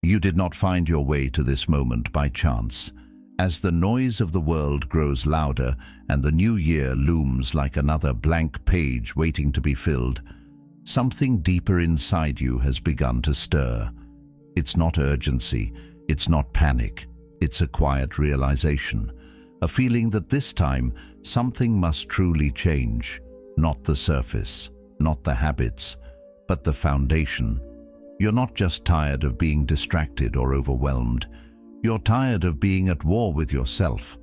You did not find your way to this moment by chance. As the noise of the world grows louder and the new year looms like another blank page waiting to be filled, something deeper inside you has begun to stir. It's not urgency, it's not panic, it's a quiet realization, a feeling that this time something must truly change, not the surface, not the habits, but the foundation. You're not just tired of being distracted or overwhelmed. You're tired of being at war with yourself.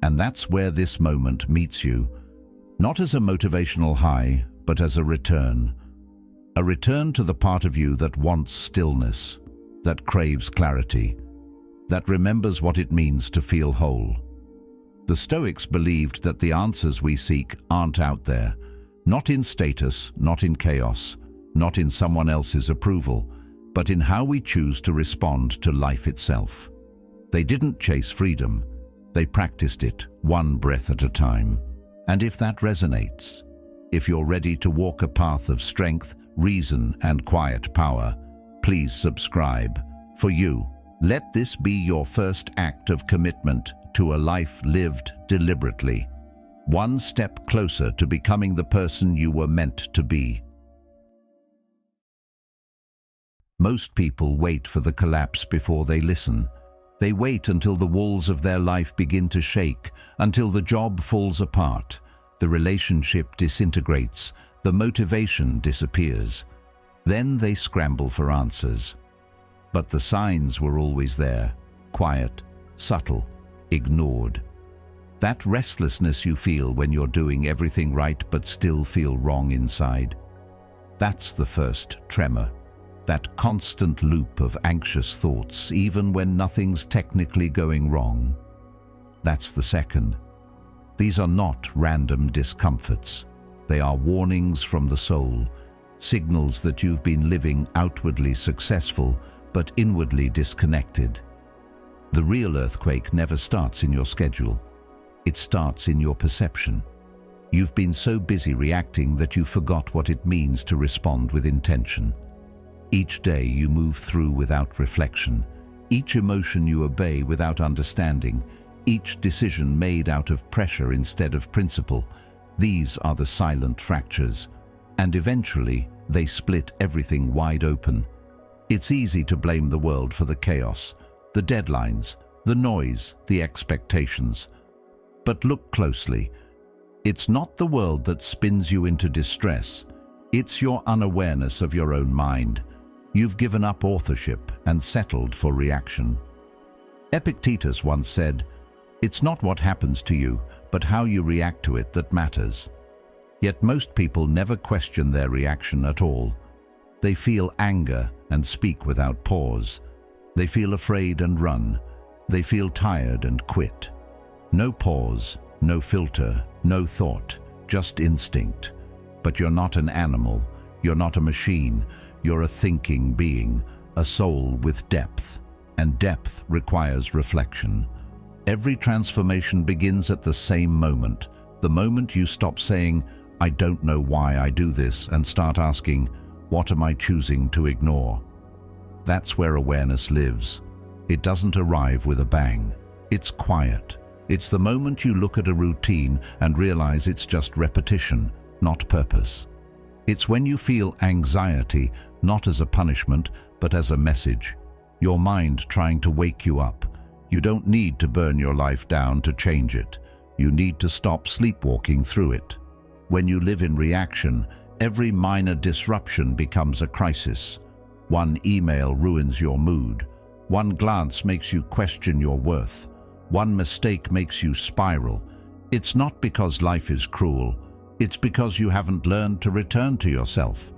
And that's where this moment meets you. Not as a motivational high, but as a return. A return to the part of you that wants stillness, that craves clarity, that remembers what it means to feel whole. The Stoics believed that the answers we seek aren't out there, not in status, not in chaos, not in someone else's approval, but in how we choose to respond to life itself. They didn't chase freedom, they practiced it one breath at a time. And if that resonates, if you're ready to walk a path of strength, reason, and quiet power, please subscribe. For you, let this be your first act of commitment to a life lived deliberately, one step closer to becoming the person you were meant to be. Most people wait for the collapse before they listen. They wait until the walls of their life begin to shake, until the job falls apart, the relationship disintegrates, the motivation disappears. Then they scramble for answers. But the signs were always there, quiet, subtle, ignored. That restlessness you feel when you're doing everything right but still feel wrong inside. That's the first tremor. That constant loop of anxious thoughts, even when nothing's technically going wrong. That's the second. These are not random discomforts. They are warnings from the soul, signals that you've been living outwardly successful, but inwardly disconnected. The real earthquake never starts in your schedule. It starts in your perception. You've been so busy reacting that you forgot what it means to respond with intention. Each day you move through without reflection, each emotion you obey without understanding, each decision made out of pressure instead of principle. These are the silent fractures, and eventually they split everything wide open. It's easy to blame the world for the chaos, the deadlines, the noise, the expectations. But look closely. It's not the world that spins you into distress. It's your unawareness of your own mind. You've given up authorship and settled for reaction. Epictetus once said, "It's not what happens to you, but how you react to it that matters." Yet most people never question their reaction at all. They feel anger and speak without pause. They feel afraid and run. They feel tired and quit. No pause, no filter, no thought, just instinct. But you're not an animal. You're not a machine. You're a thinking being, a soul with depth. And depth requires reflection. Every transformation begins at the same moment. The moment you stop saying, "I don't know why I do this," and start asking, "What am I choosing to ignore?" That's where awareness lives. It doesn't arrive with a bang. It's quiet. It's the moment you look at a routine and realize it's just repetition, not purpose. It's when you feel anxiety, not as a punishment, but as a message. Your mind trying to wake you up. You don't need to burn your life down to change it. You need to stop sleepwalking through it. When you live in reaction, every minor disruption becomes a crisis. One email ruins your mood. One glance makes you question your worth. One mistake makes you spiral. It's not because life is cruel. It's because you haven't learned to return to yourself.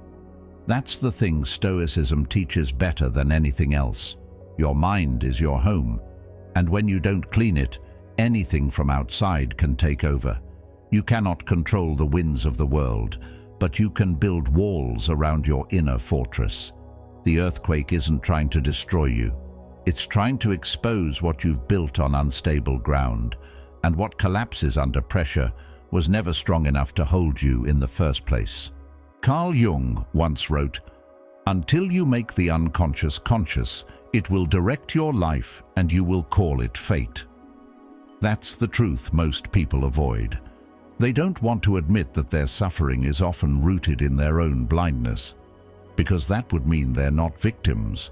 That's the thing Stoicism teaches better than anything else. Your mind is your home. And when you don't clean it, anything from outside can take over. You cannot control the winds of the world, but you can build walls around your inner fortress. The earthquake isn't trying to destroy you. It's trying to expose what you've built on unstable ground, and what collapses under pressure was never strong enough to hold you in the first place. Carl Jung once wrote, "Until you make the unconscious conscious, It will direct your life and you will call it fate. That's the truth most people avoid. They don't want to admit that their suffering is often rooted in their own blindness, because that would mean they're not victims.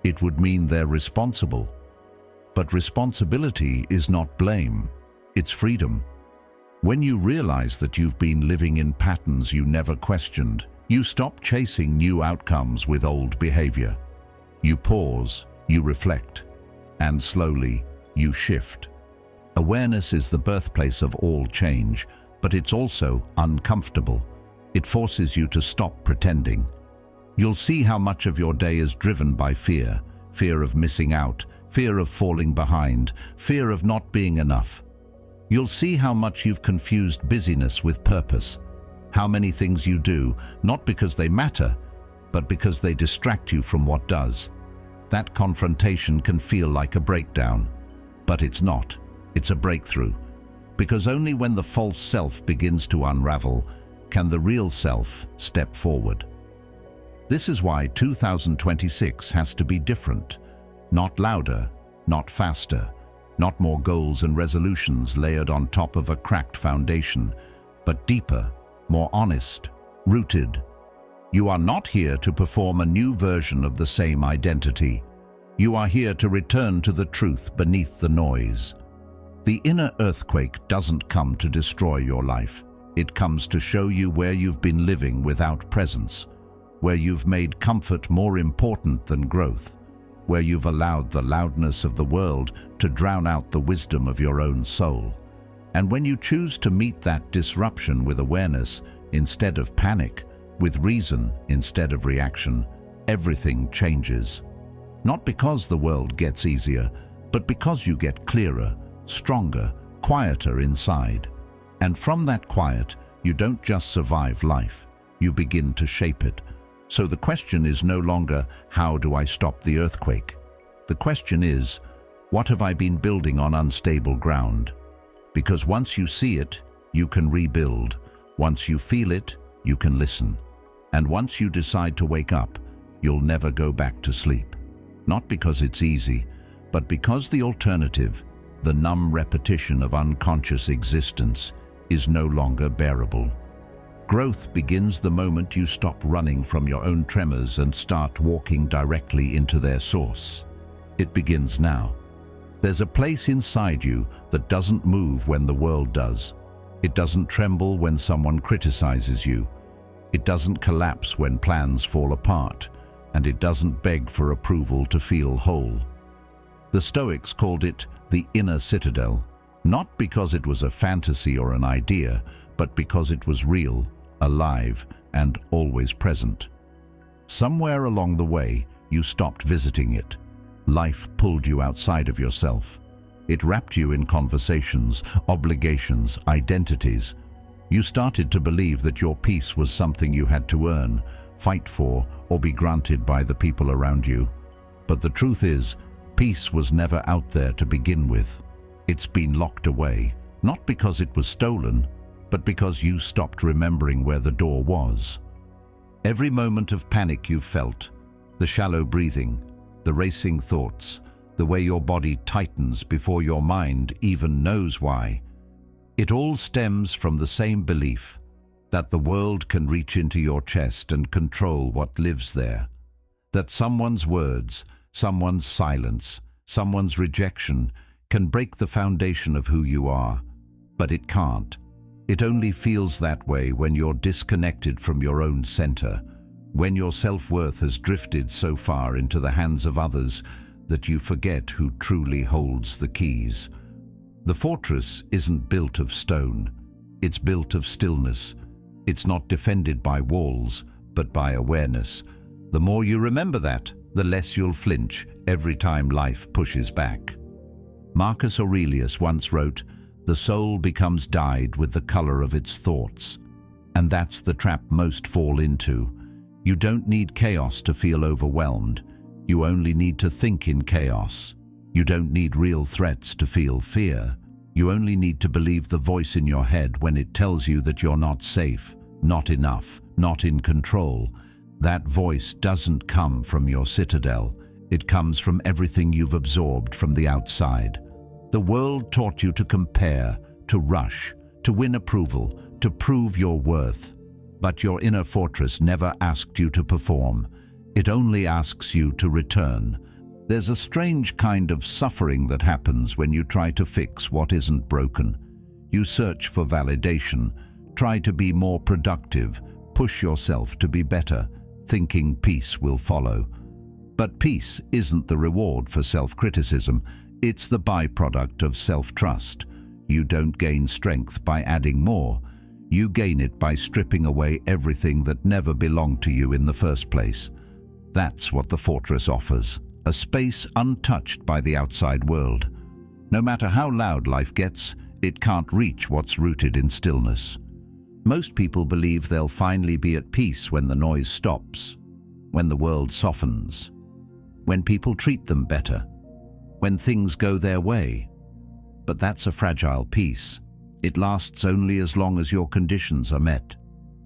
It would mean they're responsible. But responsibility is not blame, it's freedom. When you realize that you've been living in patterns you never questioned, you stop chasing new outcomes with old behavior. You pause, you reflect, and slowly you shift. Awareness is the birthplace of all change, but it's also uncomfortable. It forces you to stop pretending. You'll see how much of your day is driven by fear, fear of missing out, fear of falling behind, fear of not being enough. You'll see how much you've confused busyness with purpose, how many things you do, not because they matter, but because they distract you from what does. That confrontation can feel like a breakdown, but it's not. It's a breakthrough, because only when the false self begins to unravel can the real self step forward. This is why 2026 has to be different. Not louder, not faster, not more goals and resolutions layered on top of a cracked foundation, but deeper, more honest, rooted. You are not here to perform a new version of the same identity. You are here to return to the truth beneath the noise. The inner earthquake doesn't come to destroy your life. It comes to show you where you've been living without presence, where you've made comfort more important than growth, where you've allowed the loudness of the world to drown out the wisdom of your own soul. And when you choose to meet that disruption with awareness instead of panic, with reason instead of reaction, everything changes. Not because the world gets easier, but because you get clearer, stronger, quieter inside. And from that quiet, you don't just survive life, you begin to shape it. So the question is no longer, how do I stop the earthquake? The question is, what have I been building on unstable ground? Because once you see it, you can rebuild. Once you feel it, you can listen. And once you decide to wake up, you'll never go back to sleep. Not because it's easy, but because the alternative, the numb repetition of unconscious existence, is no longer bearable. Growth begins the moment you stop running from your own tremors and start walking directly into their source. It begins now. There's a place inside you that doesn't move when the world does. It doesn't tremble when someone criticizes you. It doesn't collapse when plans fall apart, and it doesn't beg for approval to feel whole. The Stoics called it the inner citadel, not because it was a fantasy or an idea, but because it was real, alive, and always present. Somewhere along the way, you stopped visiting it. Life pulled you outside of yourself. It wrapped you in conversations, obligations, identities. You started to believe that your peace was something you had to earn, fight for, or be granted by the people around you. But the truth is, peace was never out there to begin with. It's been locked away, not because it was stolen, but because you stopped remembering where the door was. Every moment of panic you've felt, the shallow breathing, the racing thoughts, the way your body tightens before your mind even knows why, it all stems from the same belief that the world can reach into your chest and control what lives there. That someone's words, someone's silence, someone's rejection can break the foundation of who you are. But it can't. It only feels that way when you're disconnected from your own center, when your self-worth has drifted so far into the hands of others that you forget who truly holds the keys. The fortress isn't built of stone. It's built of stillness. It's not defended by walls, but by awareness. The more you remember that, the less you'll flinch every time life pushes back. Marcus Aurelius once wrote, "The soul becomes dyed with the color of its thoughts." And that's the trap most fall into. You don't need chaos to feel overwhelmed. You only need to think in chaos. You don't need real threats to feel fear. You only need to believe the voice in your head when it tells you that you're not safe, not enough, not in control. That voice doesn't come from your citadel. It comes from everything you've absorbed from the outside. The world taught you to compare, to rush, to win approval, to prove your worth. But your inner fortress never asked you to perform. It only asks you to return. There's a strange kind of suffering that happens when you try to fix what isn't broken. You search for validation, try to be more productive, push yourself to be better, thinking peace will follow. But peace isn't the reward for self-criticism, it's the byproduct of self-trust. You don't gain strength by adding more. You gain it by stripping away everything that never belonged to you in the first place. That's what the fortress offers, a space untouched by the outside world. No matter how loud life gets, it can't reach what's rooted in stillness. Most people believe they'll finally be at peace when the noise stops, when the world softens, when people treat them better, when things go their way. But that's a fragile peace. It lasts only as long as your conditions are met.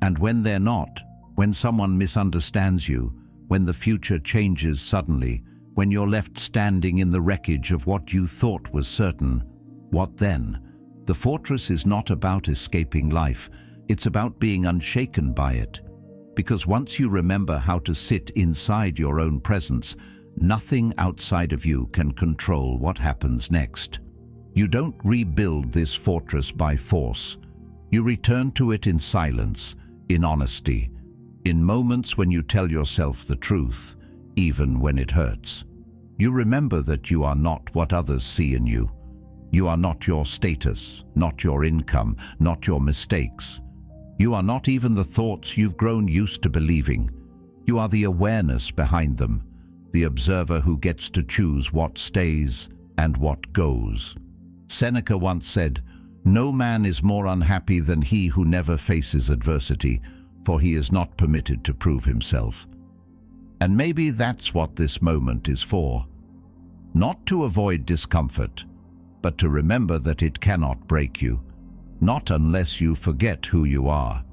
And when they're not, when someone misunderstands you, when the future changes suddenly, when you're left standing in the wreckage of what you thought was certain, what then? The fortress is not about escaping life, it's about being unshaken by it. Because once you remember how to sit inside your own presence, nothing outside of you can control what happens next. You don't rebuild this fortress by force. You return to it in silence, in honesty, in moments when you tell yourself the truth, even when it hurts. You remember that you are not what others see in you. You are not your status, not your income, not your mistakes. You are not even the thoughts you've grown used to believing. You are the awareness behind them, the observer who gets to choose what stays and what goes. Seneca once said, "No man is more unhappy than he who never faces adversity, for he is not permitted to prove himself." And maybe that's what this moment is for. Not to avoid discomfort, but to remember that it cannot break you, not unless you forget who you are.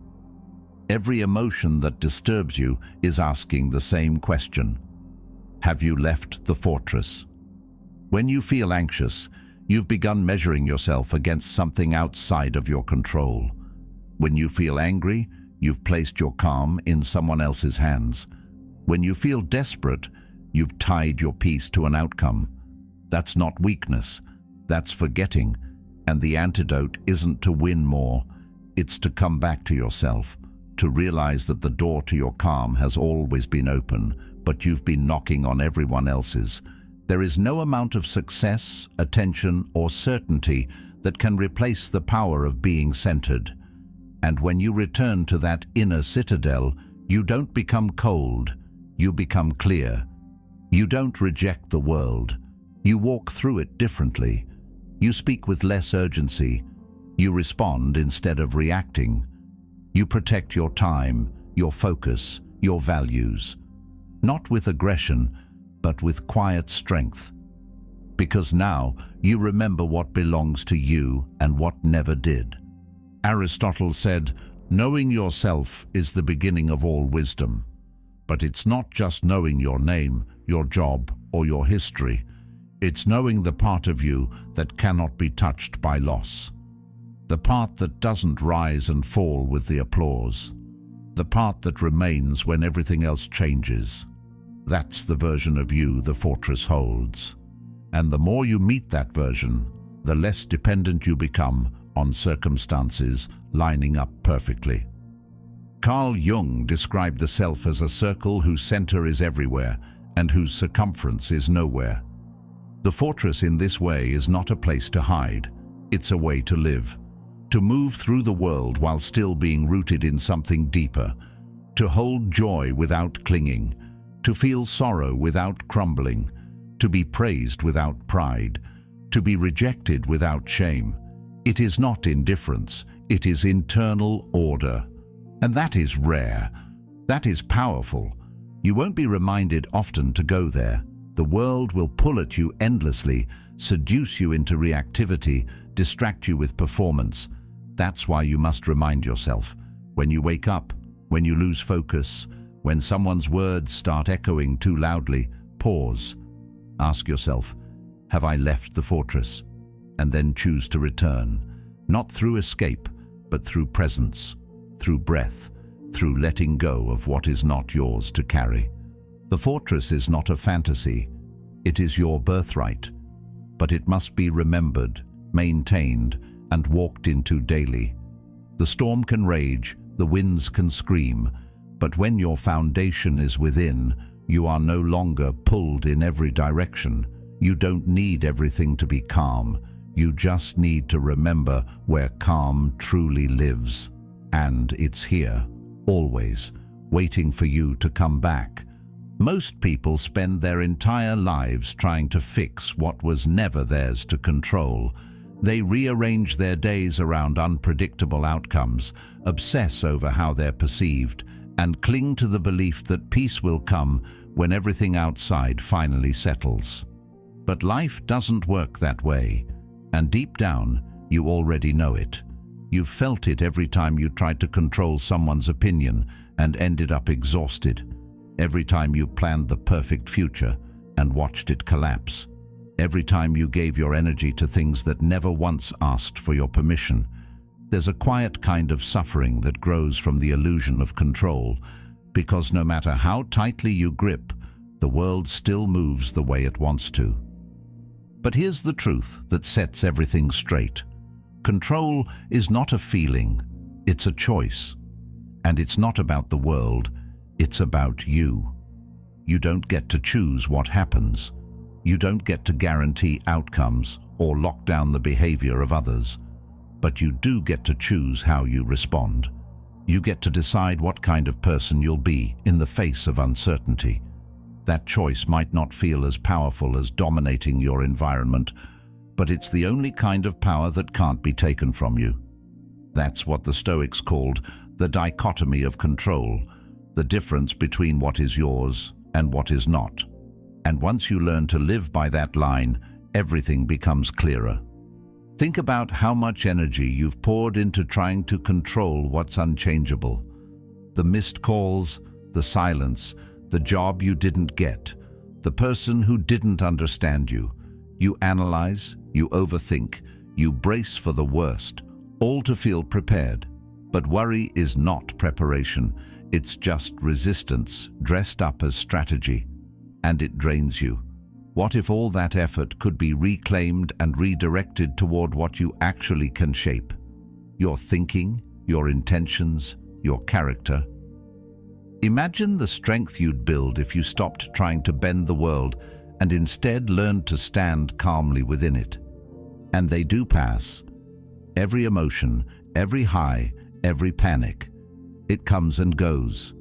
Every emotion that disturbs you is asking the same question. Have you left the fortress? When you feel anxious, you've begun measuring yourself against something outside of your control. When you feel angry, you've placed your calm in someone else's hands. When you feel desperate, you've tied your peace to an outcome. That's not weakness, that's forgetting. And the antidote isn't to win more, it's to come back to yourself, to realize that the door to your calm has always been open, but you've been knocking on everyone else's. There is no amount of success, attention, or certainty that can replace the power of being centered. And when you return to that inner citadel, you don't become cold, you become clear. You don't reject the world, you walk through it differently. You speak with less urgency. You respond instead of reacting. You protect your time, your focus, your values. Not with aggression, but with quiet strength. Because now you remember what belongs to you and what never did. Aristotle said, "Knowing yourself is the beginning of all wisdom." But it's not just knowing your name, your job, or your history. It's knowing the part of you that cannot be touched by loss. The part that doesn't rise and fall with the applause. The part that remains when everything else changes. That's the version of you the fortress holds. And the more you meet that version, the less dependent you become on circumstances lining up perfectly. Carl Jung described the self as a circle whose center is everywhere and whose circumference is nowhere. The fortress in this way is not a place to hide, it's a way to live, to move through the world while still being rooted in something deeper, to hold joy without clinging, to feel sorrow without crumbling, to be praised without pride, to be rejected without shame. It is not indifference, it is internal order. And that is rare, that is powerful. You won't be reminded often to go there. The world will pull at you endlessly, seduce you into reactivity, distract you with performance. That's why you must remind yourself. When you wake up, when you lose focus, when someone's words start echoing too loudly, pause, ask yourself, have I left the fortress? And then choose to return, not through escape, but through presence, through breath, through letting go of what is not yours to carry. The fortress is not a fantasy, it is your birthright, but it must be remembered, maintained, and walked into daily. The storm can rage, the winds can scream, but when your foundation is within, you are no longer pulled in every direction. You don't need everything to be calm. You just need to remember where calm truly lives. And it's here, always, waiting for you to come back. Most people spend their entire lives trying to fix what was never theirs to control. They rearrange their days around unpredictable outcomes, obsess over how they're perceived, and cling to the belief that peace will come when everything outside finally settles. But life doesn't work that way, and deep down, you already know it. You've felt it every time you tried to control someone's opinion and ended up exhausted. Every time you planned the perfect future and watched it collapse. Every time you gave your energy to things that never once asked for your permission. There's a quiet kind of suffering that grows from the illusion of control, because no matter how tightly you grip, the world still moves the way it wants to. But here's the truth that sets everything straight. Control is not a feeling, it's a choice. And it's not about the world, it's about you. You don't get to choose what happens. You don't get to guarantee outcomes or lock down the behavior of others. But you do get to choose how you respond. You get to decide what kind of person you'll be in the face of uncertainty. That choice might not feel as powerful as dominating your environment, but it's the only kind of power that can't be taken from you. That's what the Stoics called the dichotomy of control, the difference between what is yours and what is not. And once you learn to live by that line, everything becomes clearer. Think about how much energy you've poured into trying to control what's unchangeable. The missed calls, the silence, the job you didn't get, the person who didn't understand you. You analyze, you overthink, you brace for the worst, all to feel prepared. But worry is not preparation, it's just resistance dressed up as strategy. And it drains you. What if all that effort could be reclaimed and redirected toward what you actually can shape? Your thinking, your intentions, your character. Imagine the strength you'd build if you stopped trying to bend the world and instead learned to stand calmly within it. And they do pass. Every emotion, every high, every panic. It comes and goes.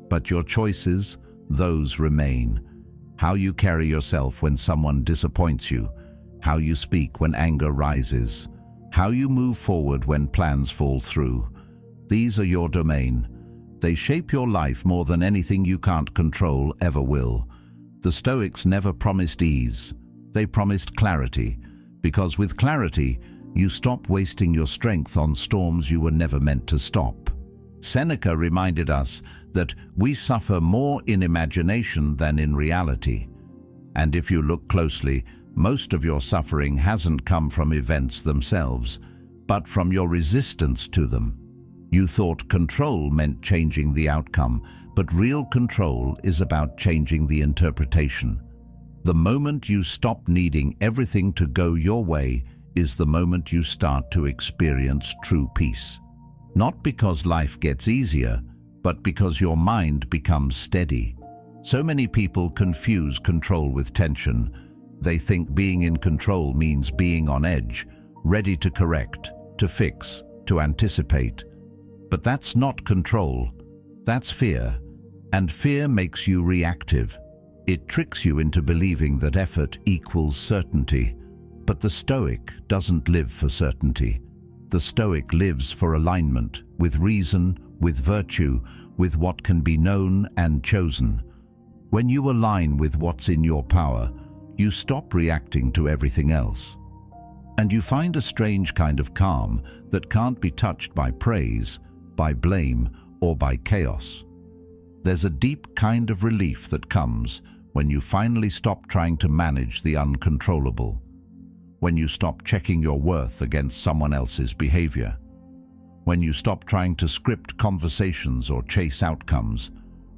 But your choices, those remain. How you carry yourself when someone disappoints you, how you speak when anger rises, how you move forward when plans fall through. These are your domain. They shape your life more than anything you can't control ever will. The Stoics never promised ease. They promised clarity, because with clarity, you stop wasting your strength on storms you were never meant to stop. Seneca reminded us that we suffer more in imagination than in reality. And if you look closely, most of your suffering hasn't come from events themselves, but from your resistance to them. You thought control meant changing the outcome, but real control is about changing the interpretation. The moment you stop needing everything to go your way is the moment you start to experience true peace. Not because life gets easier, but because your mind becomes steady. So many people confuse control with tension. They think being in control means being on edge, ready to correct, to fix, to anticipate. But that's not control. That's fear. And fear makes you reactive. It tricks you into believing that effort equals certainty. But the Stoic doesn't live for certainty. The Stoic lives for alignment, with reason, with virtue, with what can be known and chosen. When you align with what's in your power, you stop reacting to everything else. And you find a strange kind of calm that can't be touched by praise, by blame, or by chaos. There's a deep kind of relief that comes when you finally stop trying to manage the uncontrollable, when you stop checking your worth against someone else's behavior, when you stop trying to script conversations or chase outcomes,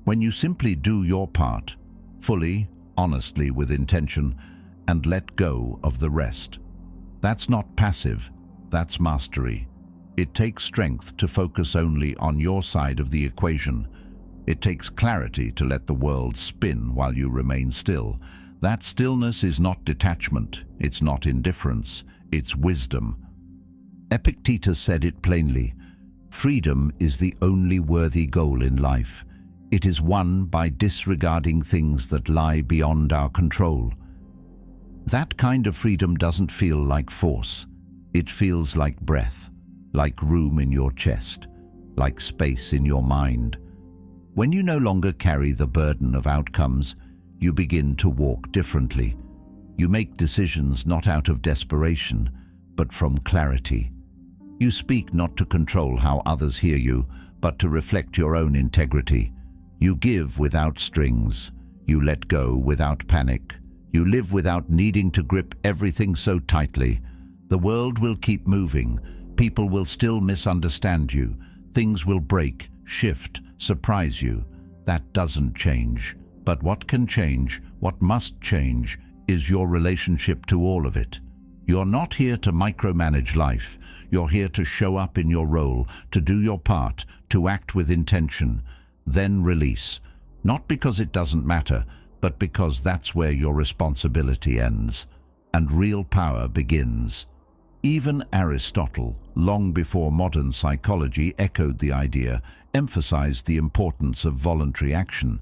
when you simply do your part, fully, honestly, with intention, and let go of the rest. That's not passive, that's mastery. It takes strength to focus only on your side of the equation. It takes clarity to let the world spin while you remain still. That stillness is not detachment, it's not indifference, it's wisdom. Epictetus said it plainly: freedom is the only worthy goal in life. It is won by disregarding things that lie beyond our control. That kind of freedom doesn't feel like force. It feels like breath, like room in your chest, like space in your mind. When you no longer carry the burden of outcomes, you begin to walk differently. You make decisions not out of desperation, but from clarity. You speak not to control how others hear you, but to reflect your own integrity. You give without strings. You let go without panic. You live without needing to grip everything so tightly. The world will keep moving. People will still misunderstand you. Things will break, shift, surprise you. That doesn't change. But what can change, what must change, is your relationship to all of it. You're not here to micromanage life. You're here to show up in your role, to do your part, to act with intention. Then release. Not because it doesn't matter, but because that's where your responsibility ends, and real power begins. Even Aristotle, long before modern psychology echoed the idea, emphasized the importance of voluntary action.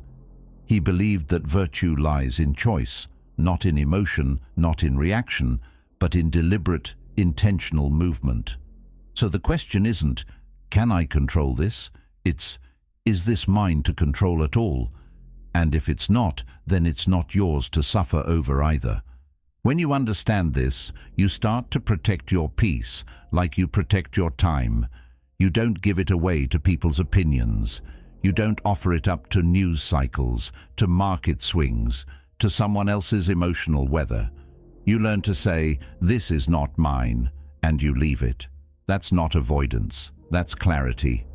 He believed that virtue lies in choice, not in emotion, not in reaction, but in deliberate, intentional movement. So the question isn't, can I control this? It's, is this mine to control at all? And if it's not, then it's not yours to suffer over either. When you understand this, you start to protect your peace like you protect your time. You don't give it away to people's opinions. You don't offer it up to news cycles, to market swings, to someone else's emotional weather. You learn to say, this is not mine, and you leave it. That's not avoidance, that's clarity.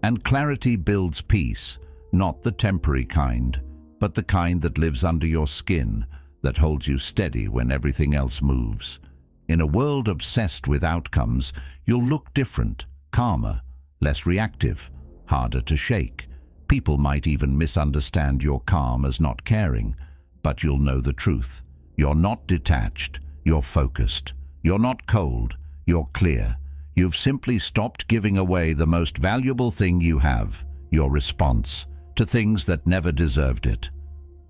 And clarity builds peace, not the temporary kind, but the kind that lives under your skin, that holds you steady when everything else moves. In a world obsessed with outcomes, you'll look different, calmer, less reactive, harder to shake. People might even misunderstand your calm as not caring, but you'll know the truth. You're not detached, you're focused. You're not cold, you're clear. You've simply stopped giving away the most valuable thing you have, your response, to things that never deserved it.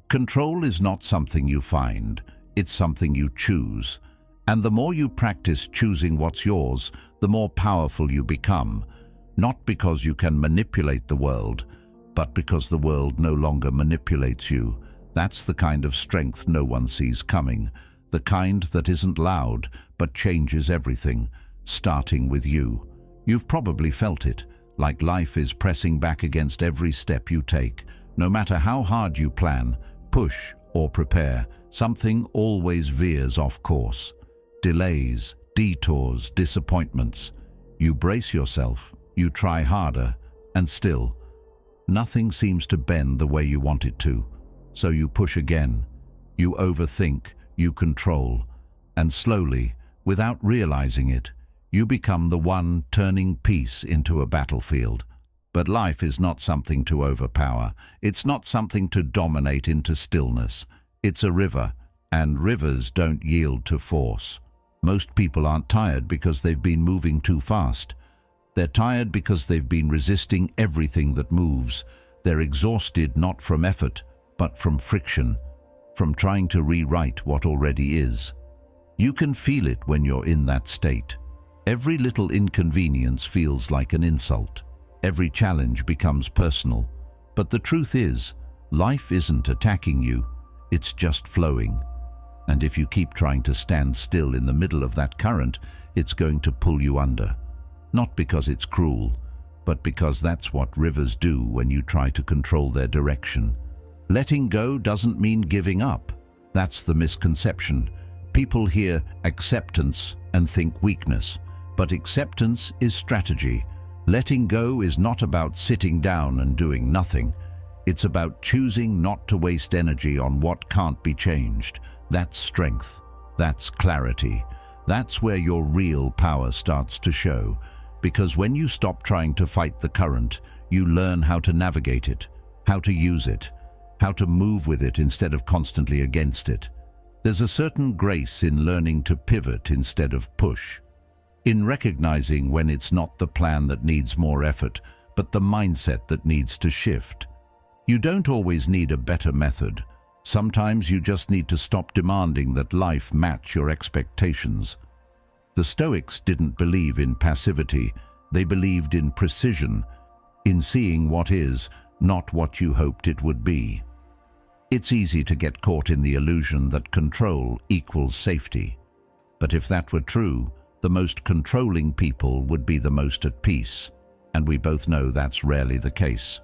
Control is not something you find, it's something you choose. And the more you practice choosing what's yours, the more powerful you become. Not because you can manipulate the world, but because the world no longer manipulates you. That's the kind of strength no one sees coming, the kind that isn't loud, but changes everything, starting with you. You've probably felt it, like life is pressing back against every step you take. No matter how hard you plan, push, or prepare, something always veers off course. Delays, detours, disappointments. You brace yourself, you try harder, and still, nothing seems to bend the way you want it to. So you push again. You overthink, you control, and slowly, without realizing it, you become the one turning peace into a battlefield. But life is not something to overpower. It's not something to dominate into stillness. It's a river, and rivers don't yield to force. Most people aren't tired because they've been moving too fast. They're tired because they've been resisting everything that moves. They're exhausted not from effort, but from friction, from trying to rewrite what already is. You can feel it when you're in that state. Every little inconvenience feels like an insult. Every challenge becomes personal. But the truth is, life isn't attacking you, it's just flowing. And if you keep trying to stand still in the middle of that current, it's going to pull you under. Not because it's cruel, but because that's what rivers do when you try to control their direction. Letting go doesn't mean giving up. That's the misconception. People hear acceptance and think weakness, but acceptance is strategy. Letting go is not about sitting down and doing nothing. It's about choosing not to waste energy on what can't be changed. That's strength. That's clarity. That's where your real power starts to show. Because when you stop trying to fight the current, you learn how to navigate it, how to use it, how to move with it instead of constantly against it. There's a certain grace in learning to pivot instead of push, in recognizing when it's not the plan that needs more effort, but the mindset that needs to shift. You don't always need a better method. Sometimes you just need to stop demanding that life match your expectations. The Stoics didn't believe in passivity. They believed in precision, in seeing what is, not what you hoped it would be. It's easy to get caught in the illusion that control equals safety. But if that were true, the most controlling people would be the most at peace, and we both know that's rarely the case.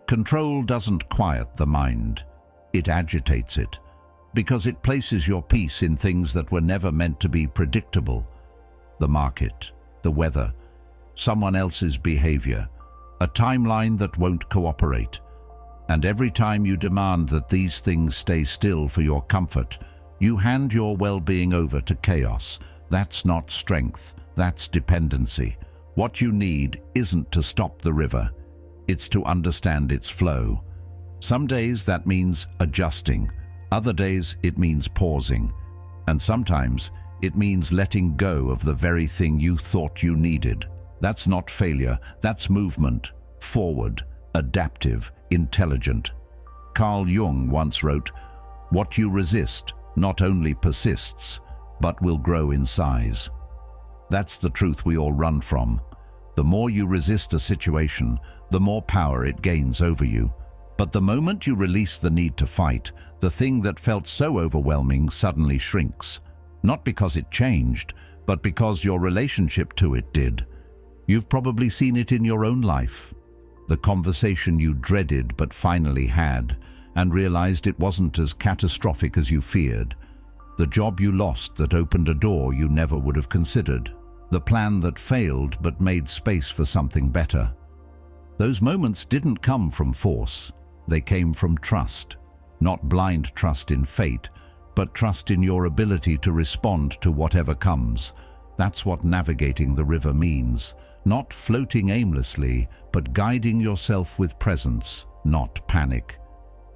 Control doesn't quiet the mind, it agitates it, because it places your peace in things that were never meant to be predictable. The market, the weather, someone else's behavior, a timeline that won't cooperate. And every time you demand that these things stay still for your comfort, you hand your well-being over to chaos. That's not strength, that's dependency. What you need isn't to stop the river, it's to understand its flow. Some days that means adjusting, other days it means pausing, and sometimes it means letting go of the very thing you thought you needed. That's not failure, that's movement, forward, adaptive, intelligent. Carl Jung once wrote, "What you resist not only persists, but will grow in size." That's the truth we all run from. The more you resist a situation, the more power it gains over you. But the moment you release the need to fight, the thing that felt so overwhelming suddenly shrinks. Not because it changed, but because your relationship to it did. You've probably seen it in your own life. The conversation you dreaded but finally had, and realized it wasn't as catastrophic as you feared. The job you lost that opened a door you never would have considered. The plan that failed but made space for something better. Those moments didn't come from force. They came from trust. Not blind trust in fate, but trust in your ability to respond to whatever comes. That's what navigating the river means. Not floating aimlessly, but guiding yourself with presence, not panic.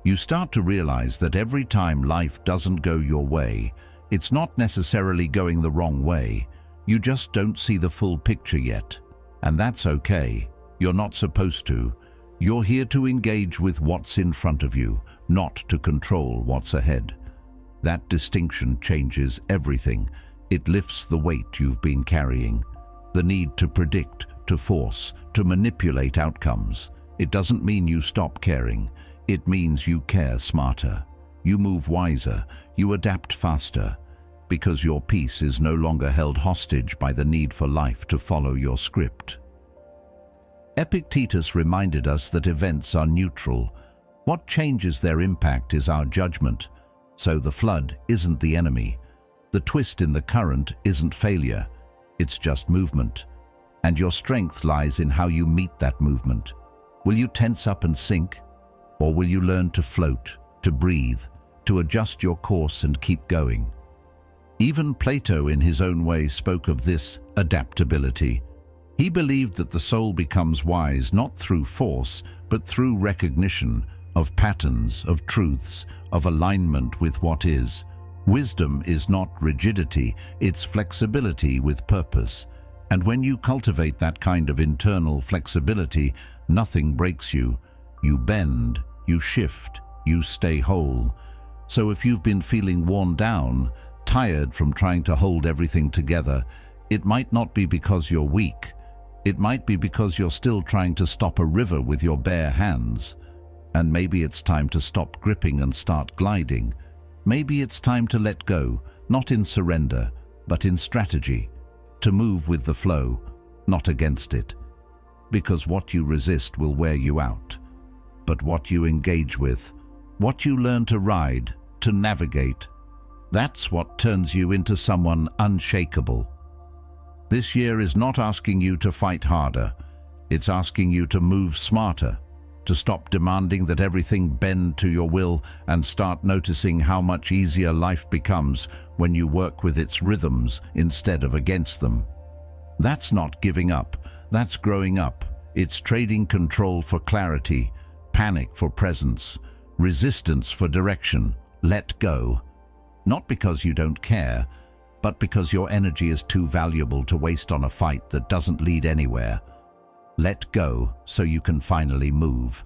You start to realize that every time life doesn't go your way, it's not necessarily going the wrong way. You just don't see the full picture yet. And that's okay. You're not supposed to. You're here to engage with what's in front of you, not to control what's ahead. That distinction changes everything. It lifts the weight you've been carrying. The need to predict, to force, to manipulate outcomes. It doesn't mean you stop caring. It means you care smarter. You move wiser. You adapt faster. Because your peace is no longer held hostage by the need for life to follow your script. Epictetus reminded us that events are neutral. What changes their impact is our judgment. So the flood isn't the enemy. The twist in the current isn't failure. It's just movement. And your strength lies in how you meet that movement. Will you tense up and sink? Or will you learn to float, to breathe, to adjust your course and keep going? Even Plato in his own way spoke of this adaptability. He believed that the soul becomes wise not through force, but through recognition of patterns, of truths, of alignment with what is. Wisdom is not rigidity, it's flexibility with purpose. And when you cultivate that kind of internal flexibility, nothing breaks you. You bend, you shift, you stay whole. So if you've been feeling worn down, tired from trying to hold everything together, it might not be because you're weak. It might be because you're still trying to stop a river with your bare hands. And maybe it's time to stop gripping and start gliding. Maybe it's time to let go, not in surrender, but in strategy. To move with the flow, not against it. Because what you resist will wear you out. But what you engage with, What you learn to ride, to navigate, that's what turns you into someone unshakable. This year is not asking you to fight harder. It's asking you to move smarter, to stop demanding that everything bend to your will and start noticing how much easier life becomes when you work with its rhythms instead of against them. That's not giving up, that's growing up. It's trading control for clarity, panic for presence, resistance for direction. Let go. Not because you don't care, but because your energy is too valuable to waste on a fight that doesn't lead anywhere. Let go so you can finally move.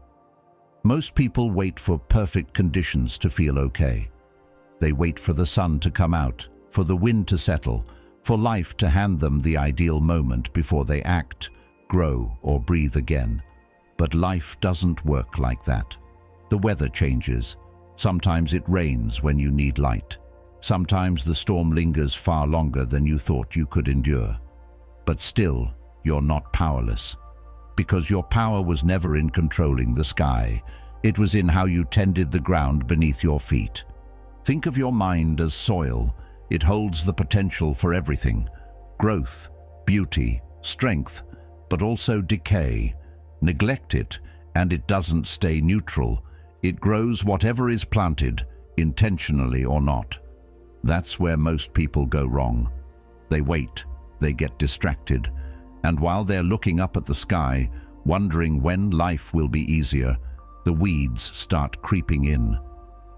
Most people wait for perfect conditions to feel okay. They wait for the sun to come out, for the wind to settle, for life to hand them the ideal moment before they act, grow, or breathe again. But life doesn't work like that. The weather changes. Sometimes it rains when you need light. Sometimes the storm lingers far longer than you thought you could endure. But still, you're not powerless. Because your power was never in controlling the sky. It was in how you tended the ground beneath your feet. Think of your mind as soil. It holds the potential for everything. Growth, beauty, strength, but also decay. Neglect it, and it doesn't stay neutral. It grows whatever is planted, intentionally or not. That's where most people go wrong. They wait, they get distracted, and while they're looking up at the sky, wondering when life will be easier, the weeds start creeping in.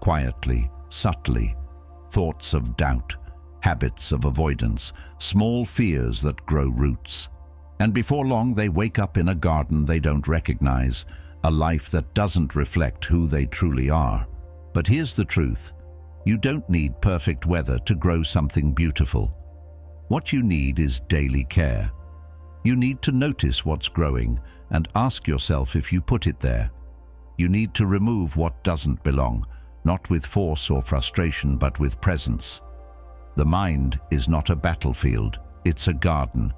Quietly, subtly. Thoughts of doubt, habits of avoidance, small fears that grow roots. And before long they wake up in a garden they don't recognize, a life that doesn't reflect who they truly are. But here's the truth. You don't need perfect weather to grow something beautiful. What you need is daily care. You need to notice what's growing and ask yourself if you put it there. You need to remove what doesn't belong, not with force or frustration, but with presence. The mind is not a battlefield, it's a garden,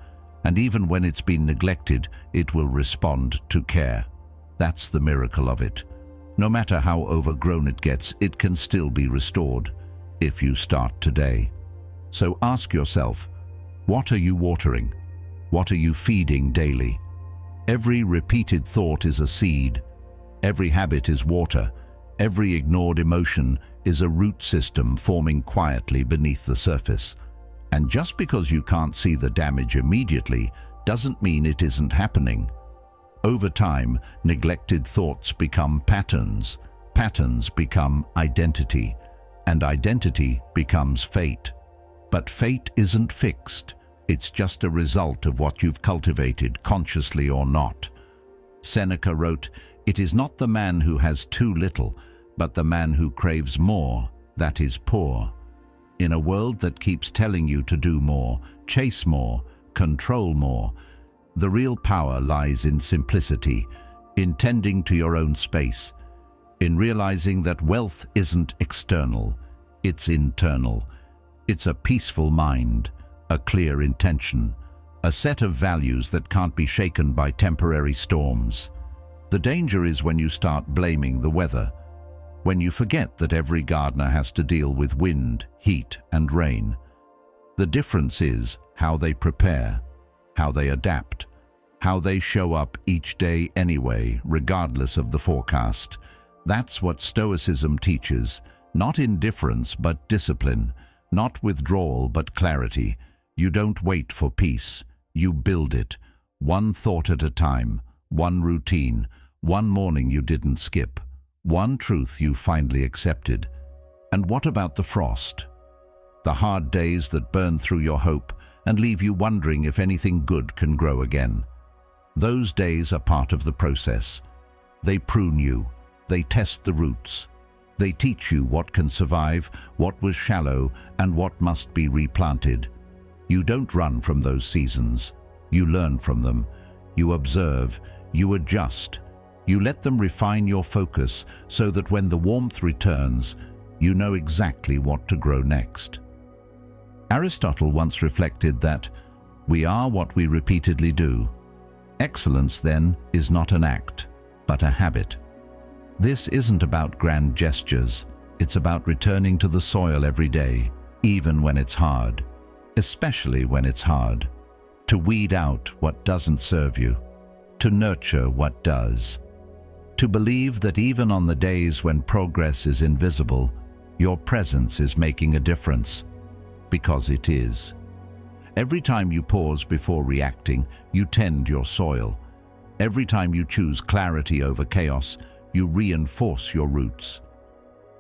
and even when it's been neglected, it will respond to care. That's the miracle of it. No matter how overgrown it gets, it can still be restored if you start today. So ask yourself, what are you watering? What are you feeding daily? Every repeated thought is a seed. Every habit is water. Every ignored emotion is a root system forming quietly beneath the surface. And just because you can't see the damage immediately doesn't mean it isn't happening. Over time, neglected thoughts become patterns. Patterns become identity. And identity becomes fate. But fate isn't fixed. It's just a result of what you've cultivated, consciously or not. Seneca wrote, "It is not the man who has too little, but the man who craves more, that is poor." In a world that keeps telling you to do more, chase more, control more, the real power lies in simplicity, in tending to your own space, in realizing that wealth isn't external, it's internal. It's a peaceful mind, a clear intention, a set of values that can't be shaken by temporary storms. The danger is when you start blaming the weather, when you forget that every gardener has to deal with wind, heat, and rain. The difference is how they prepare, how they adapt, how they show up each day anyway, regardless of the forecast. That's what Stoicism teaches, not indifference but discipline, not withdrawal but clarity. You don't wait for peace, you build it, one thought at a time, one routine, one morning you didn't skip, one truth you finally accepted. And what about the frost? The hard days that burn through your hope and leave you wondering if anything good can grow again. Those days are part of the process. They prune you, they test the roots. They teach you what can survive, what was shallow, and what must be replanted. You don't run from those seasons. You learn from them. You observe. You adjust. You let them refine your focus so that when the warmth returns, you know exactly what to grow next. Aristotle once reflected that we are what we repeatedly do. Excellence, then, is not an act, but a habit. This isn't about grand gestures. It's about returning to the soil every day, even when it's hard, especially when it's hard, to weed out what doesn't serve you, to nurture what does, to believe that even on the days when progress is invisible, your presence is making a difference, because it is. Every time you pause before reacting, you tend your soil. Every time you choose clarity over chaos, you reinforce your roots.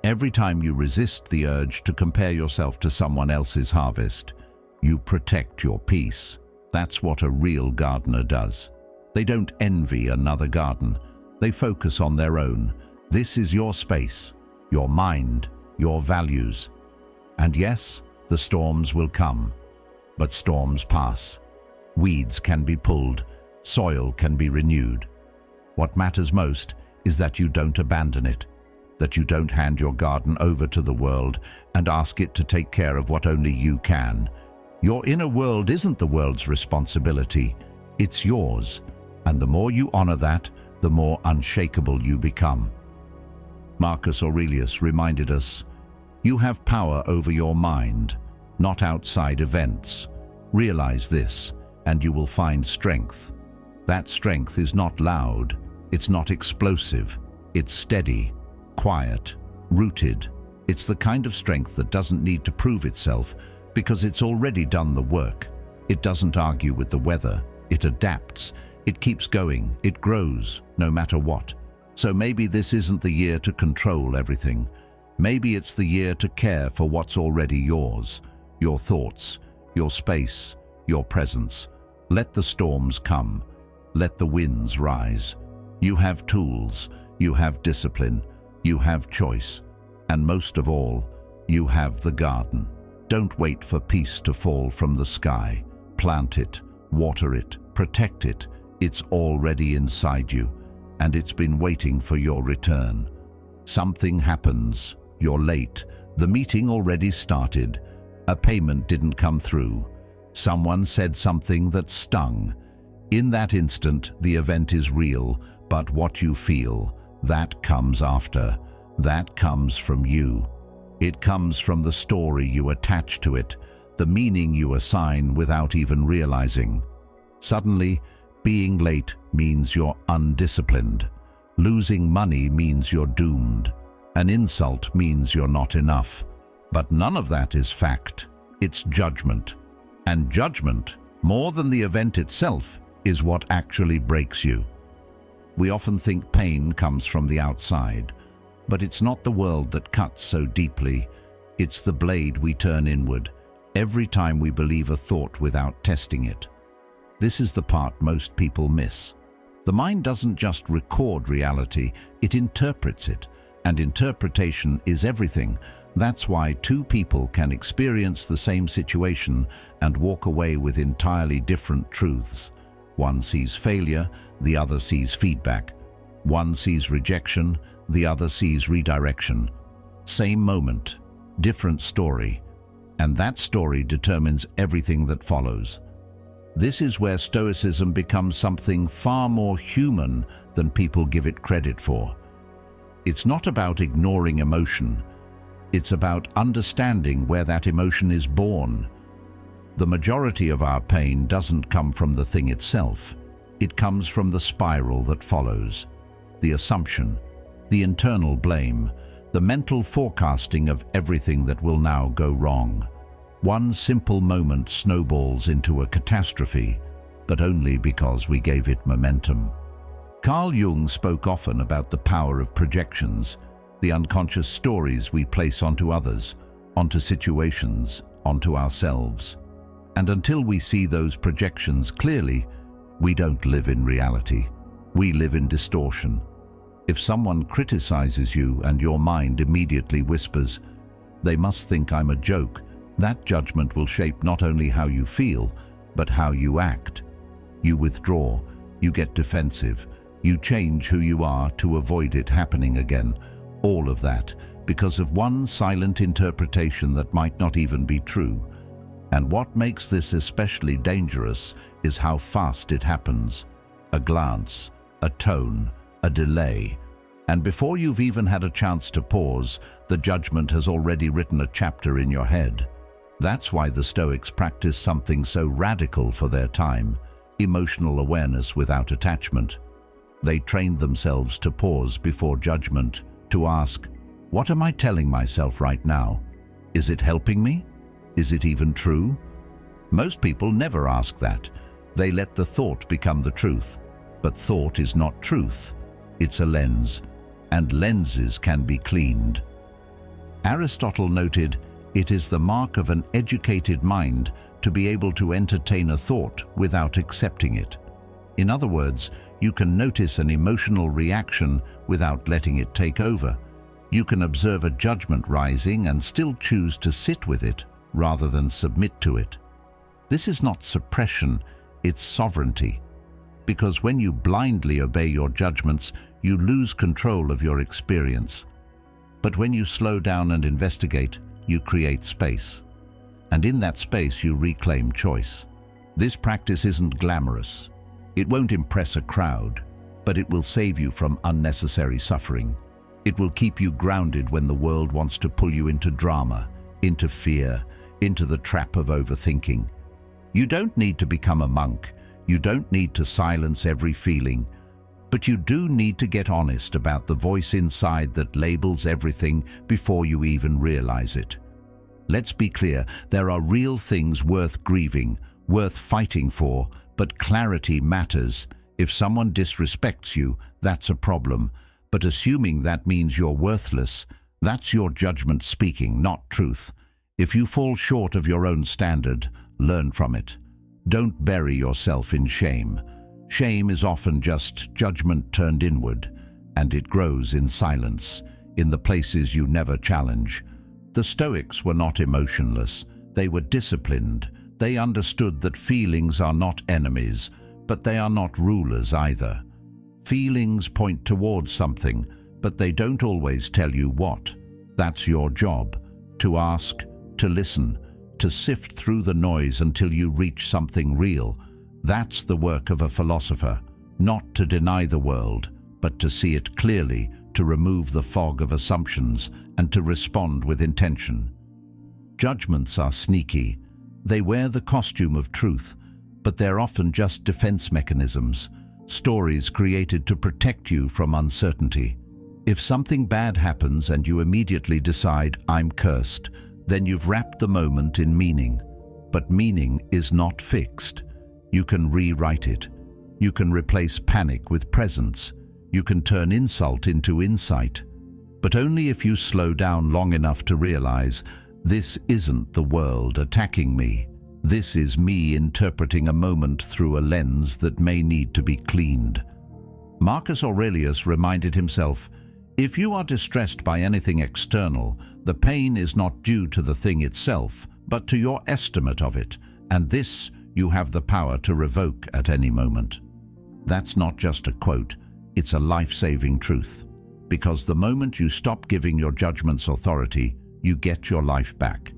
Every time you resist the urge to compare yourself to someone else's harvest, you protect your peace. That's what a real gardener does. They don't envy another garden. They focus on their own. This is your space, your mind, your values. And yes, the storms will come, but storms pass. Weeds can be pulled, soil can be renewed. What matters most is that you don't abandon it, that you don't hand your garden over to the world and ask it to take care of what only you can. Your inner world isn't the world's responsibility, it's yours, and the more you honor that, the more unshakable you become. Marcus Aurelius reminded us, "You have power over your mind, not outside events. Realize this, and you will find strength. That strength is not loud, it's not explosive, it's steady, quiet, rooted. It's the kind of strength that doesn't need to prove itself because it's already done the work. It doesn't argue with the weather, it adapts, it keeps going, it grows, no matter what. So maybe this isn't the year to control everything. Maybe it's the year to care for what's already yours, your thoughts, your space, your presence. Let the storms come. Let the winds rise. You have tools, you have discipline, you have choice, and most of all, you have the garden. Don't wait for peace to fall from the sky. Plant it, water it, protect it. It's already inside you, and it's been waiting for your return. Something happens, you're late, the meeting already started, a payment didn't come through, someone said something that stung. In that instant, the event is real, but what you feel, that comes after. That comes from you. It comes from the story you attach to it, the meaning you assign without even realizing. Suddenly, being late means you're undisciplined. Losing money means you're doomed. An insult means you're not enough. But none of that is fact. It's judgment. And judgment, more than the event itself, is what actually breaks you. We often think pain comes from the outside, but it's not the world that cuts so deeply. It's the blade we turn inward, every time we believe a thought without testing it. This is the part most people miss. The mind doesn't just record reality, it interprets it, and interpretation is everything. That's why two people can experience the same situation and walk away with entirely different truths. One sees failure, the other sees feedback. One sees rejection, the other sees redirection. Same moment, different story, and that story determines everything that follows. This is where Stoicism becomes something far more human than people give it credit for. It's not about ignoring emotion. It's about understanding where that emotion is born. The majority of our pain doesn't come from the thing itself. It comes from the spiral that follows, the assumption, the internal blame, the mental forecasting of everything that will now go wrong. One simple moment snowballs into a catastrophe, but only because we gave it momentum. Carl Jung spoke often about the power of projections, the unconscious stories we place onto others, onto situations, onto ourselves. And until we see those projections clearly, we don't live in reality. We live in distortion. If someone criticizes you and your mind immediately whispers, "They must think I'm a joke," that judgment will shape not only how you feel, but how you act. You withdraw, you get defensive, you change who you are to avoid it happening again. All of that because of one silent interpretation that might not even be true. And what makes this especially dangerous is how fast it happens. A glance, a tone, a delay, And before you've even had a chance to pause, the judgment has already written a chapter in your head. That's why the Stoics practiced something so radical for their time: emotional awareness without attachment. They trained themselves to pause before judgment, to ask, what am I telling myself right now? Is it helping me? Is it even true? Most people never ask that. They let the thought become the truth. But thought is not truth. It's a lens, and lenses can be cleaned. Aristotle noted, it is the mark of an educated mind to be able to entertain a thought without accepting it. In other words, you can notice an emotional reaction without letting it take over. You can observe a judgment rising and still choose to sit with it rather than submit to it. This is not suppression, it's sovereignty. Because when you blindly obey your judgments, you lose control of your experience. But when you slow down and investigate, you create space. And in that space, you reclaim choice. This practice isn't glamorous. It won't impress a crowd, but it will save you from unnecessary suffering. It will keep you grounded when the world wants to pull you into drama, into fear, into the trap of overthinking. You don't need to become a monk. You don't need to silence every feeling. But you do need to get honest about the voice inside that labels everything before you even realize it. Let's be clear, there are real things worth grieving, worth fighting for, but clarity matters. If someone disrespects you, that's a problem. But assuming that means you're worthless, that's your judgment speaking, not truth. If you fall short of your own standard, learn from it. Don't bury yourself in shame. Shame is often just judgment turned inward, and it grows in silence, in the places you never challenge. The Stoics were not emotionless. They were disciplined. They understood that feelings are not enemies, but they are not rulers either. Feelings point towards something, but they don't always tell you what. That's your job, to ask, to listen, to sift through the noise until you reach something real. That's the work of a philosopher, not to deny the world, but to see it clearly, to remove the fog of assumptions, and to respond with intention. Judgments are sneaky. They wear the costume of truth, but they're often just defense mechanisms, stories created to protect you from uncertainty. If something bad happens and you immediately decide, I'm cursed, then you've wrapped the moment in meaning. But meaning is not fixed. You can rewrite it. You can replace panic with presence. You can turn insult into insight. But only if you slow down long enough to realize, this isn't the world attacking me. This is me interpreting a moment through a lens that may need to be cleaned. Marcus Aurelius reminded himself, if you are distressed by anything external, the pain is not due to the thing itself, but to your estimate of it, and this you have the power to revoke at any moment. That's not just a quote, it's a life-saving truth. Because the moment you stop giving your judgments authority, you get your life back.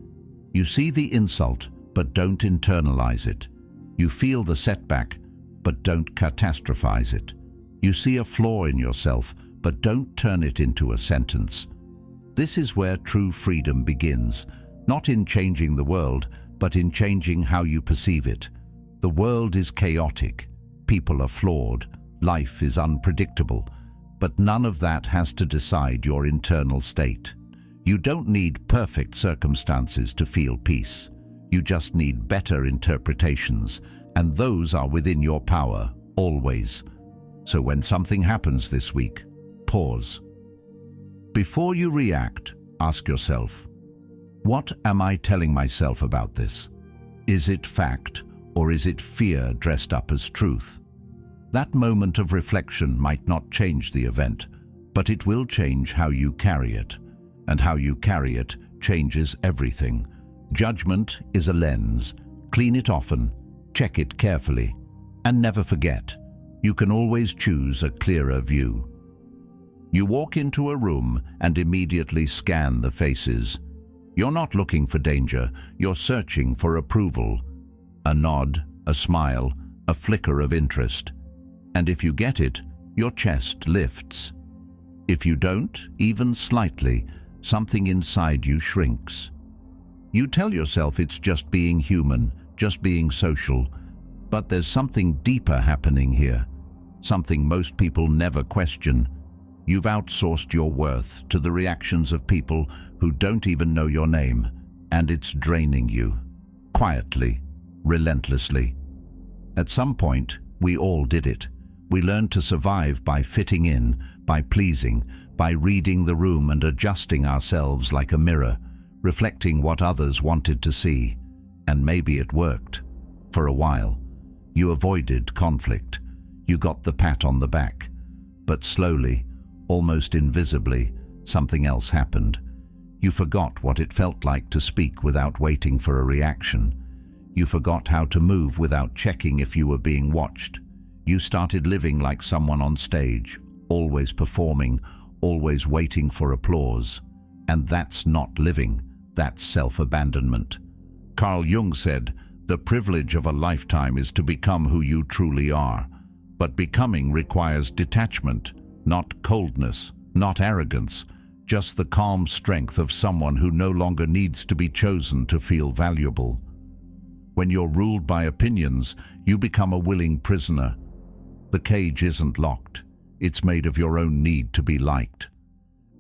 You see the insult, but don't internalize it. You feel the setback, but don't catastrophize it. You see a flaw in yourself, but don't turn it into a sentence. This is where true freedom begins, not in changing the world, but in changing how you perceive it. The world is chaotic, people are flawed, life is unpredictable, but none of that has to decide your internal state. You don't need perfect circumstances to feel peace. You just need better interpretations, and those are within your power, always. So when something happens this week, pause. Before you react, ask yourself, what am I telling myself about this? Is it fact, or is it fear dressed up as truth? That moment of reflection might not change the event, but it will change how you carry it. And how you carry it changes everything. Judgment is a lens. Clean it often, check it carefully, and never forget, you can always choose a clearer view. You walk into a room and immediately scan the faces. You're not looking for danger, you're searching for approval. A nod, a smile, a flicker of interest. And if you get it, your chest lifts. If you don't, even slightly, something inside you shrinks. You tell yourself it's just being human, just being social, but there's something deeper happening here, something most people never question. You've outsourced your worth to the reactions of people who don't even know your name, and it's draining you, quietly, relentlessly. At some point, we all did it. We learned to survive by fitting in, by pleasing, by reading the room and adjusting ourselves like a mirror, reflecting what others wanted to see. And maybe it worked. For a while, you avoided conflict. You got the pat on the back. But slowly, almost invisibly, something else happened. You forgot what it felt like to speak without waiting for a reaction. You forgot how to move without checking if you were being watched. You started living like someone on stage, always performing, always waiting for applause. And that's not living, that's self-abandonment. Carl Jung said, "The privilege of a lifetime is to become who you truly are." But becoming requires detachment, not coldness, not arrogance, just the calm strength of someone who no longer needs to be chosen to feel valuable. When you're ruled by opinions, you become a willing prisoner. The cage isn't locked. It's made of your own need to be liked.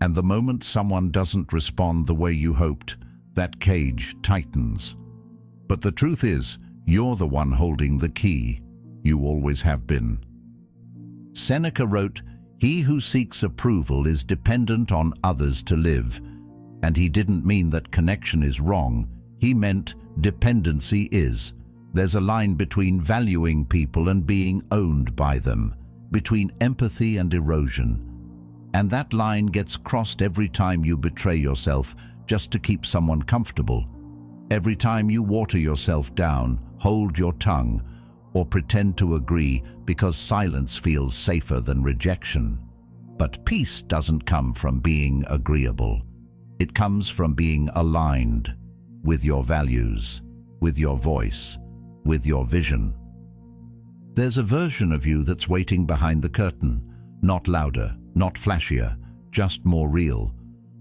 And the moment someone doesn't respond the way you hoped, that cage tightens. But the truth is, you're the one holding the key. You always have been. Seneca wrote, "He who seeks approval is dependent on others to live." And he didn't mean that connection is wrong. He meant dependency is. There's a line between valuing people and being owned by them, between empathy and erosion. And that line gets crossed every time you betray yourself just to keep someone comfortable. Every time you water yourself down, hold your tongue, or pretend to agree because silence feels safer than rejection. But peace doesn't come from being agreeable. It comes from being aligned with your values, with your voice, with your vision. There's a version of you that's waiting behind the curtain, not louder, not flashier, just more real.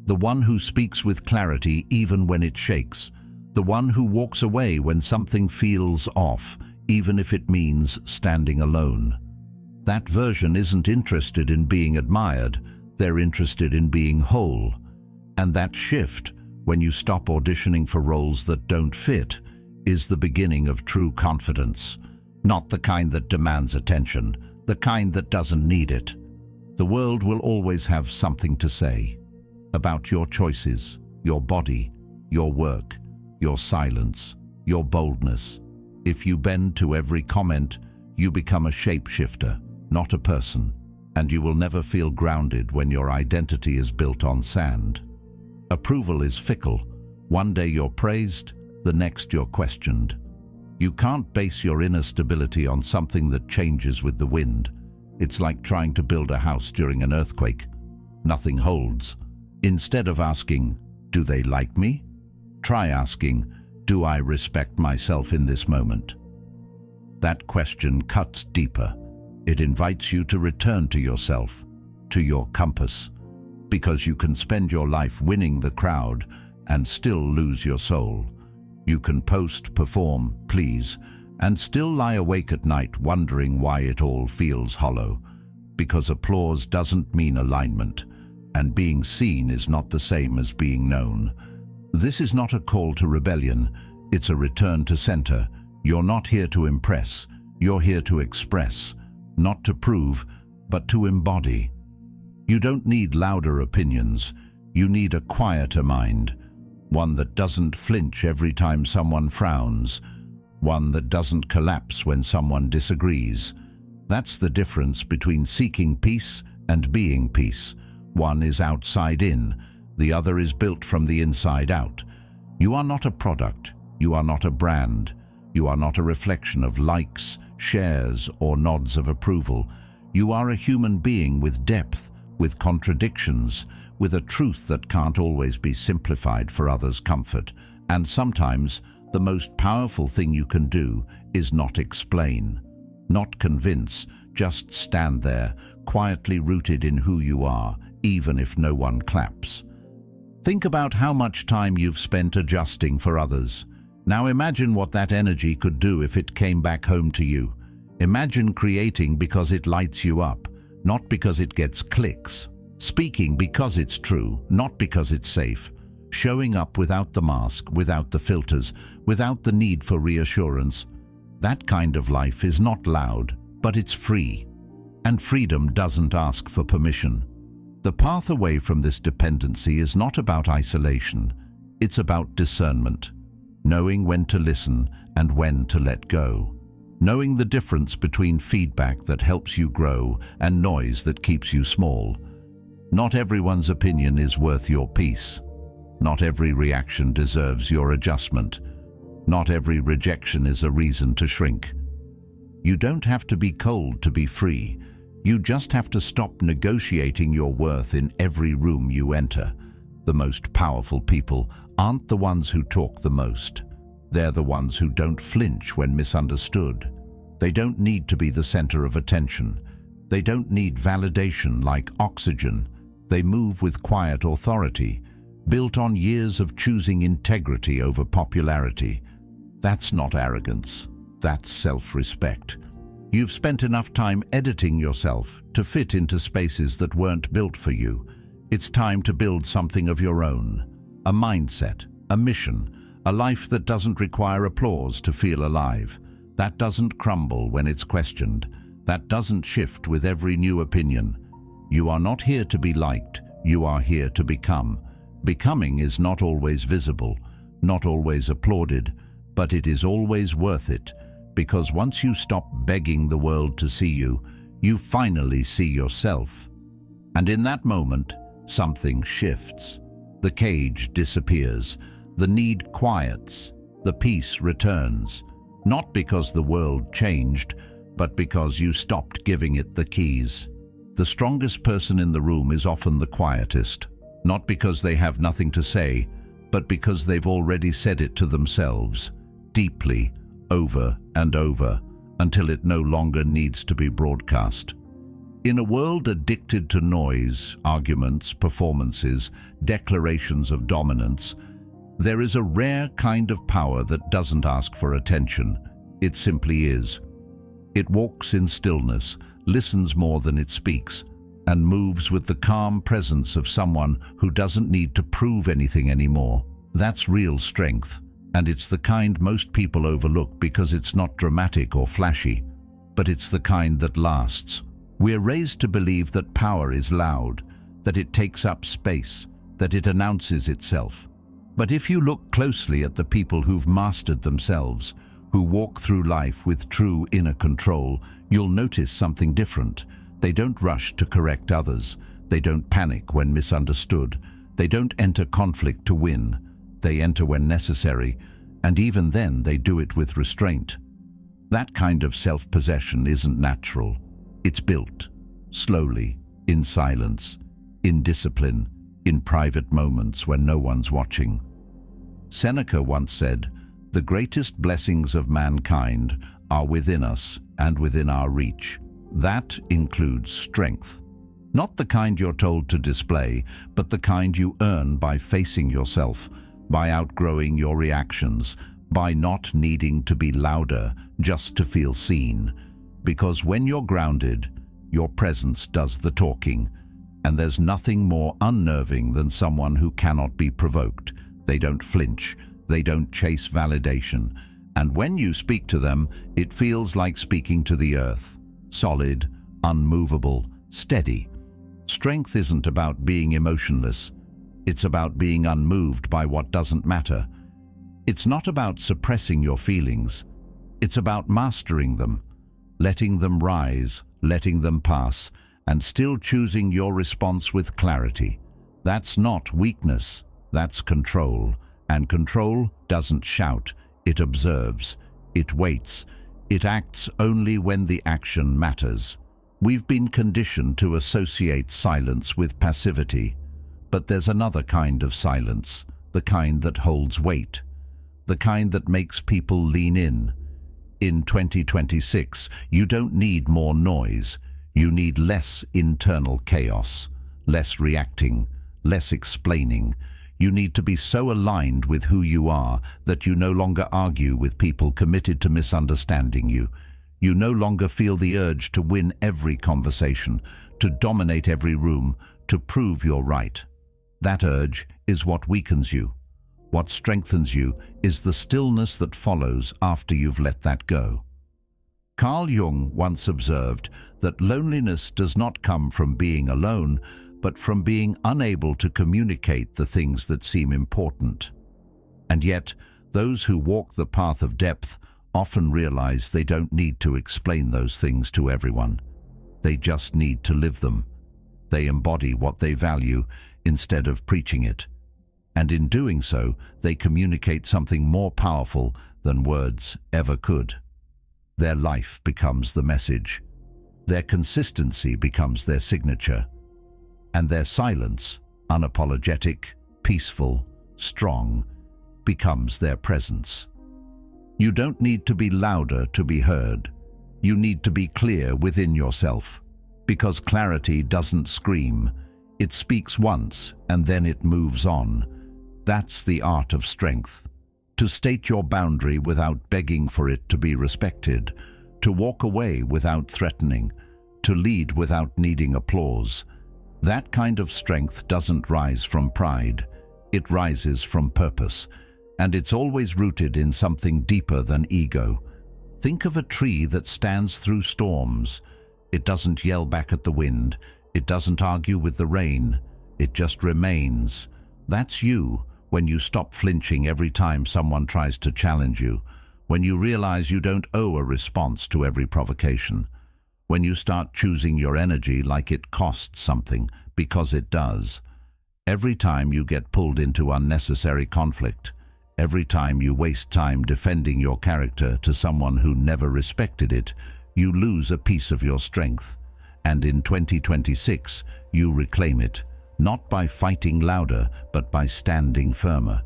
The one who speaks with clarity even when it shakes. The one who walks away when something feels off, even if it means standing alone. That version isn't interested in being admired, they're interested in being whole. And that shift, when you stop auditioning for roles that don't fit, is the beginning of true confidence. Not the kind that demands attention, the kind that doesn't need it. The world will always have something to say about your choices, your body, your work, your silence, your boldness. If you bend to every comment, you become a shapeshifter, not a person, and you will never feel grounded when your identity is built on sand. Approval is fickle. One day you're praised, the next you're questioned. You can't base your inner stability on something that changes with the wind. It's like trying to build a house during an earthquake. Nothing holds. Instead of asking, "Do they like me?" try asking, "Do I respect myself in this moment?" That question cuts deeper. It invites you to return to yourself, to your compass, because you can spend your life winning the crowd and still lose your soul. You can post, perform, please, and still lie awake at night wondering why it all feels hollow, because applause doesn't mean alignment, and being seen is not the same as being known. This is not a call to rebellion, it's a return to center. You're not here to impress, you're here to express, not to prove, but to embody. You don't need louder opinions, you need a quieter mind, one that doesn't flinch every time someone frowns, one that doesn't collapse when someone disagrees. That's the difference between seeking peace and being peace. One is outside in, the other is built from the inside out. You are not a product, you are not a brand, you are not a reflection of likes, shares, or nods of approval. You are a human being with depth, with contradictions, with a truth that can't always be simplified for others' comfort. And sometimes, the most powerful thing you can do is not explain, not convince, just stand there, quietly rooted in who you are, even if no one claps. Think about how much time you've spent adjusting for others. Now imagine what that energy could do if it came back home to you. Imagine creating because it lights you up, not because it gets clicks. Speaking because it's true, not because it's safe. Showing up without the mask, without the filters, without the need for reassurance. That kind of life is not loud, but it's free. And freedom doesn't ask for permission. The path away from this dependency is not about isolation. It's about discernment. Knowing when to listen and when to let go. Knowing the difference between feedback that helps you grow and noise that keeps you small. Not everyone's opinion is worth your peace. Not every reaction deserves your adjustment. Not every rejection is a reason to shrink. You don't have to be cold to be free. You just have to stop negotiating your worth in every room you enter. The most powerful people aren't the ones who talk the most. They're the ones who don't flinch when misunderstood. They don't need to be the center of attention. They don't need validation like oxygen. They move with quiet authority, built on years of choosing integrity over popularity. That's not arrogance. That's self-respect. You've spent enough time editing yourself to fit into spaces that weren't built for you. It's time to build something of your own. A mindset, a mission, a life that doesn't require applause to feel alive. That doesn't crumble when it's questioned. That doesn't shift with every new opinion. You are not here to be liked. You are here to become. Becoming is not always visible, not always applauded, but it is always worth it, because once you stop begging the world to see you, you finally see yourself. And in that moment, something shifts. The cage disappears, the need quiets, the peace returns, not because the world changed, but because you stopped giving it the keys. The strongest person in the room is often the quietest, not because they have nothing to say, but because they've already said it to themselves, deeply, over and over, until it no longer needs to be broadcast. In a world addicted to noise, arguments, performances, declarations of dominance, there is a rare kind of power that doesn't ask for attention. It simply is. It walks in stillness, listens more than it speaks, and moves with the calm presence of someone who doesn't need to prove anything anymore. That's real strength, and it's the kind most people overlook because it's not dramatic or flashy, but it's the kind that lasts. We're raised to believe that power is loud, that it takes up space, that it announces itself. But if you look closely at the people who've mastered themselves, who walk through life with true inner control, you'll notice something different. They don't rush to correct others. They don't panic when misunderstood. They don't enter conflict to win. They enter when necessary, and even then they do it with restraint. That kind of self-possession isn't natural. It's built, slowly, in silence, in discipline, in private moments when no one's watching. Seneca once said, "The greatest blessings of mankind are within us and within our reach." That includes strength. Not the kind you're told to display, but the kind you earn by facing yourself, by outgrowing your reactions, by not needing to be louder just to feel seen. Because when you're grounded, your presence does the talking, and there's nothing more unnerving than someone who cannot be provoked. They don't flinch, they don't chase validation, and when you speak to them, it feels like speaking to the earth. Solid, unmovable, steady. Strength isn't about being emotionless. It's about being unmoved by what doesn't matter. It's not about suppressing your feelings. It's about mastering them, letting them rise, letting them pass, and still choosing your response with clarity. That's not weakness, that's control. And control doesn't shout, it observes, it waits, it acts only when the action matters. We've been conditioned to associate silence with passivity, but there's another kind of silence, the kind that holds weight, the kind that makes people lean in. In 2026, you don't need more noise, you need less internal chaos. less reacting, less explaining. You need to be so aligned with who you are that you no longer argue with people committed to misunderstanding you. You no longer feel the urge to win every conversation, to dominate every room, to prove you're right. That urge is what weakens you. What strengthens you is the stillness that follows after you've let that go. Carl Jung once observed that loneliness does not come from being alone, but from being unable to communicate the things that seem important. And yet, those who walk the path of depth often realize they don't need to explain those things to everyone. They just need to live them. They embody what they value instead of preaching it. And in doing so, they communicate something more powerful than words ever could. Their life becomes the message. Their consistency becomes their signature. And their silence, unapologetic, peaceful, strong, becomes their presence. You don't need to be louder to be heard. You need to be clear within yourself, because clarity doesn't scream. It speaks once and then it moves on. That's the art of strength. To state your boundary without begging for it to be respected, to walk away without threatening, to lead without needing applause. That kind of strength doesn't rise from pride. It rises from purpose, and it's always rooted in something deeper than ego. Think of a tree that stands through storms. It doesn't yell back at the wind. It doesn't argue with the rain. It just remains. That's you, when you stop flinching every time someone tries to challenge you, when you realize you don't owe a response to every provocation, when you start choosing your energy like it costs something, because it does. Every time you get pulled into unnecessary conflict, every time you waste time defending your character to someone who never respected it, you lose a piece of your strength. And in 2026, you reclaim it, not by fighting louder, but by standing firmer.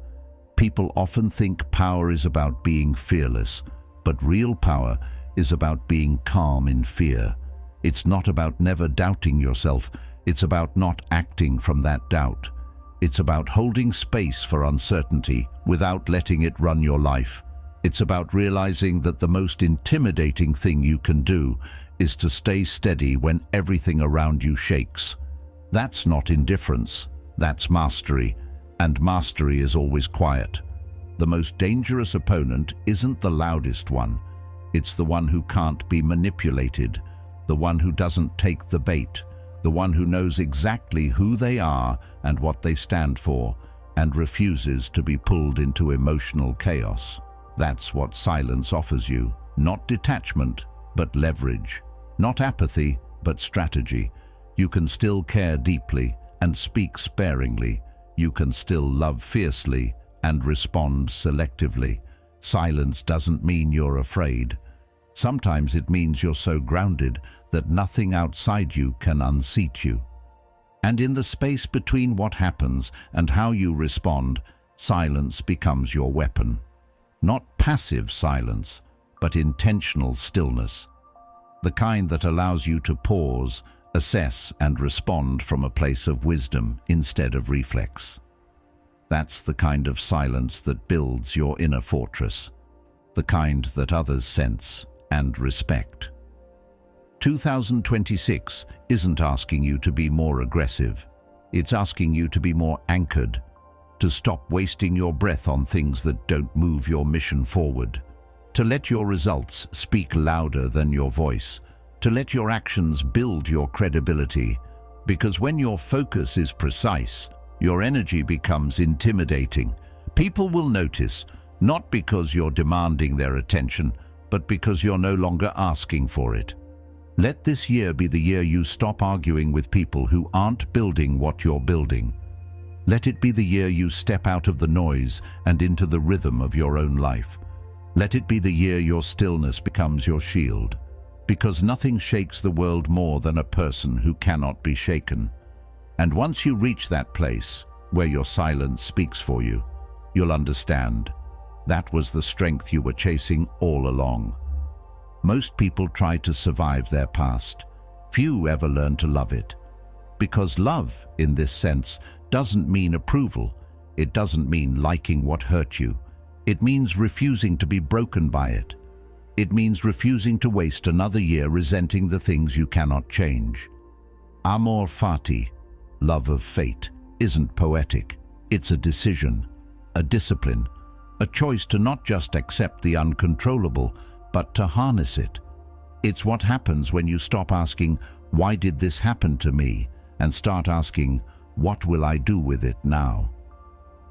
People often think power is about being fearless, but real power is about being calm in fear. It's not about never doubting yourself. It's about not acting from that doubt. It's about holding space for uncertainty without letting it run your life. It's about realizing that the most intimidating thing you can do is to stay steady when everything around you shakes. That's not indifference, that's mastery, and mastery is always quiet. The most dangerous opponent isn't the loudest one. It's the one who can't be manipulated, the one who doesn't take the bait, the one who knows exactly who they are and what they stand for, and refuses to be pulled into emotional chaos. That's what silence offers you, not detachment, but leverage, not apathy, but strategy. You can still care deeply and speak sparingly. You can still love fiercely and respond selectively. Silence doesn't mean you're afraid. Sometimes it means you're so grounded that nothing outside you can unseat you. And in the space between what happens and how you respond, silence becomes your weapon. Not passive silence, but intentional stillness. The kind that allows you to pause, assess, and respond from a place of wisdom instead of reflex. That's the kind of silence that builds your inner fortress, the kind that others sense and respect. 2026 isn't asking you to be more aggressive. It's asking you to be more anchored, to stop wasting your breath on things that don't move your mission forward, to let your results speak louder than your voice, to let your actions build your credibility, because when your focus is precise, your energy becomes intimidating. People will notice, not because you're demanding their attention, but because you're no longer asking for it. Let this year be the year you stop arguing with people who aren't building what you're building. Let it be the year you step out of the noise and into the rhythm of your own life. Let it be the year your stillness becomes your shield, because nothing shakes the world more than a person who cannot be shaken. And once you reach that place where your silence speaks for you, you'll understand that was the strength you were chasing all along. Most people try to survive their past. Few ever learn to love it, Because love, in this sense, doesn't mean approval. It doesn't mean liking what hurt you. It means refusing to be broken by it. It means refusing to waste another year resenting the things you cannot change. Amor fati, love of fate, isn't poetic. It's a decision, a discipline, a choice to not just accept the uncontrollable, but to harness it. It's what happens when you stop asking, "Why did this happen to me?" and start asking, "What will I do with it now?"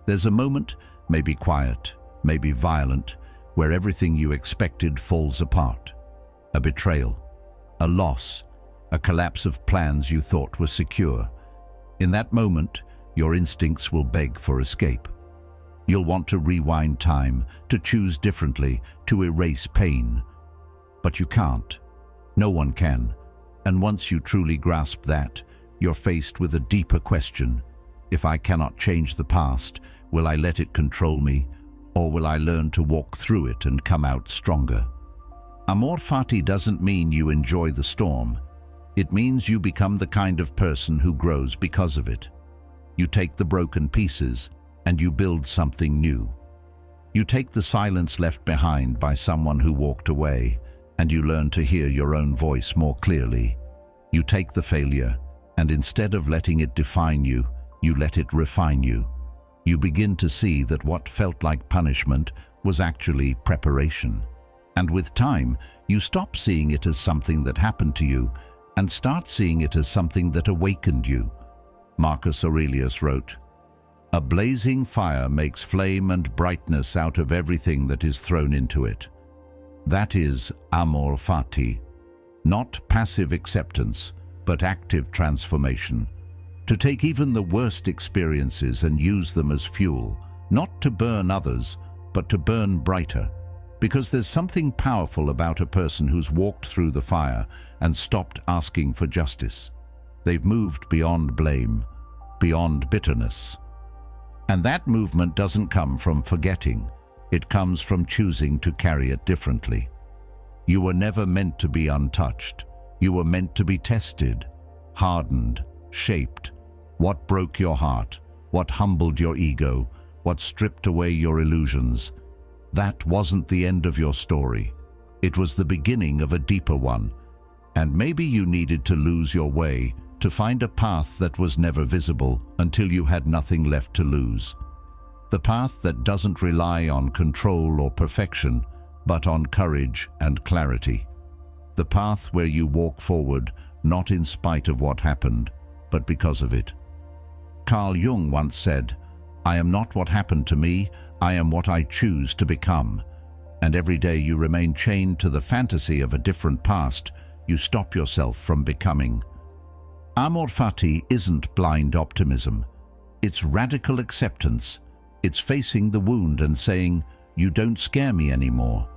There's a moment, maybe quiet, maybe violent, where everything you expected falls apart. A betrayal, a loss, a collapse of plans you thought were secure. In that moment, your instincts will beg for escape. You'll want to rewind time, to choose differently, to erase pain. But you can't. No one can. And once you truly grasp that, you're faced with a deeper question. If I cannot change the past, will I let it control me, or will I learn to walk through it and come out stronger? Amor fati doesn't mean you enjoy the storm. It means you become the kind of person who grows because of it. You take the broken pieces and you build something new. You take the silence left behind by someone who walked away, and you learn to hear your own voice more clearly. You take the failure, and instead of letting it define you, you let it refine you. You begin to see that what felt like punishment was actually preparation. And with time, you stop seeing it as something that happened to you and start seeing it as something that awakened you. Marcus Aurelius wrote, "A blazing fire makes flame and brightness out of everything that is thrown into it." That is amor fati, not passive acceptance, but active transformation. To take even the worst experiences and use them as fuel, not to burn others, but to burn brighter. Because there's something powerful about a person who's walked through the fire and stopped asking for justice. They've moved beyond blame, beyond bitterness. And that movement doesn't come from forgetting. It comes from choosing to carry it differently. You were never meant to be untouched. You were meant to be tested, hardened, shaped. What broke your heart? What humbled your ego? What stripped away your illusions? That wasn't the end of your story. It was the beginning of a deeper one. And maybe you needed to lose your way to find a path that was never visible until you had nothing left to lose. The path that doesn't rely on control or perfection, but on courage and clarity. The path where you walk forward, not in spite of what happened, but because of it. Carl Jung once said, "I am not what happened to me, I am what I choose to become." And every day you remain chained to the fantasy of a different past, you stop yourself from becoming. Amor fati isn't blind optimism. It's radical acceptance. It's facing the wound and saying, "You don't scare me anymore."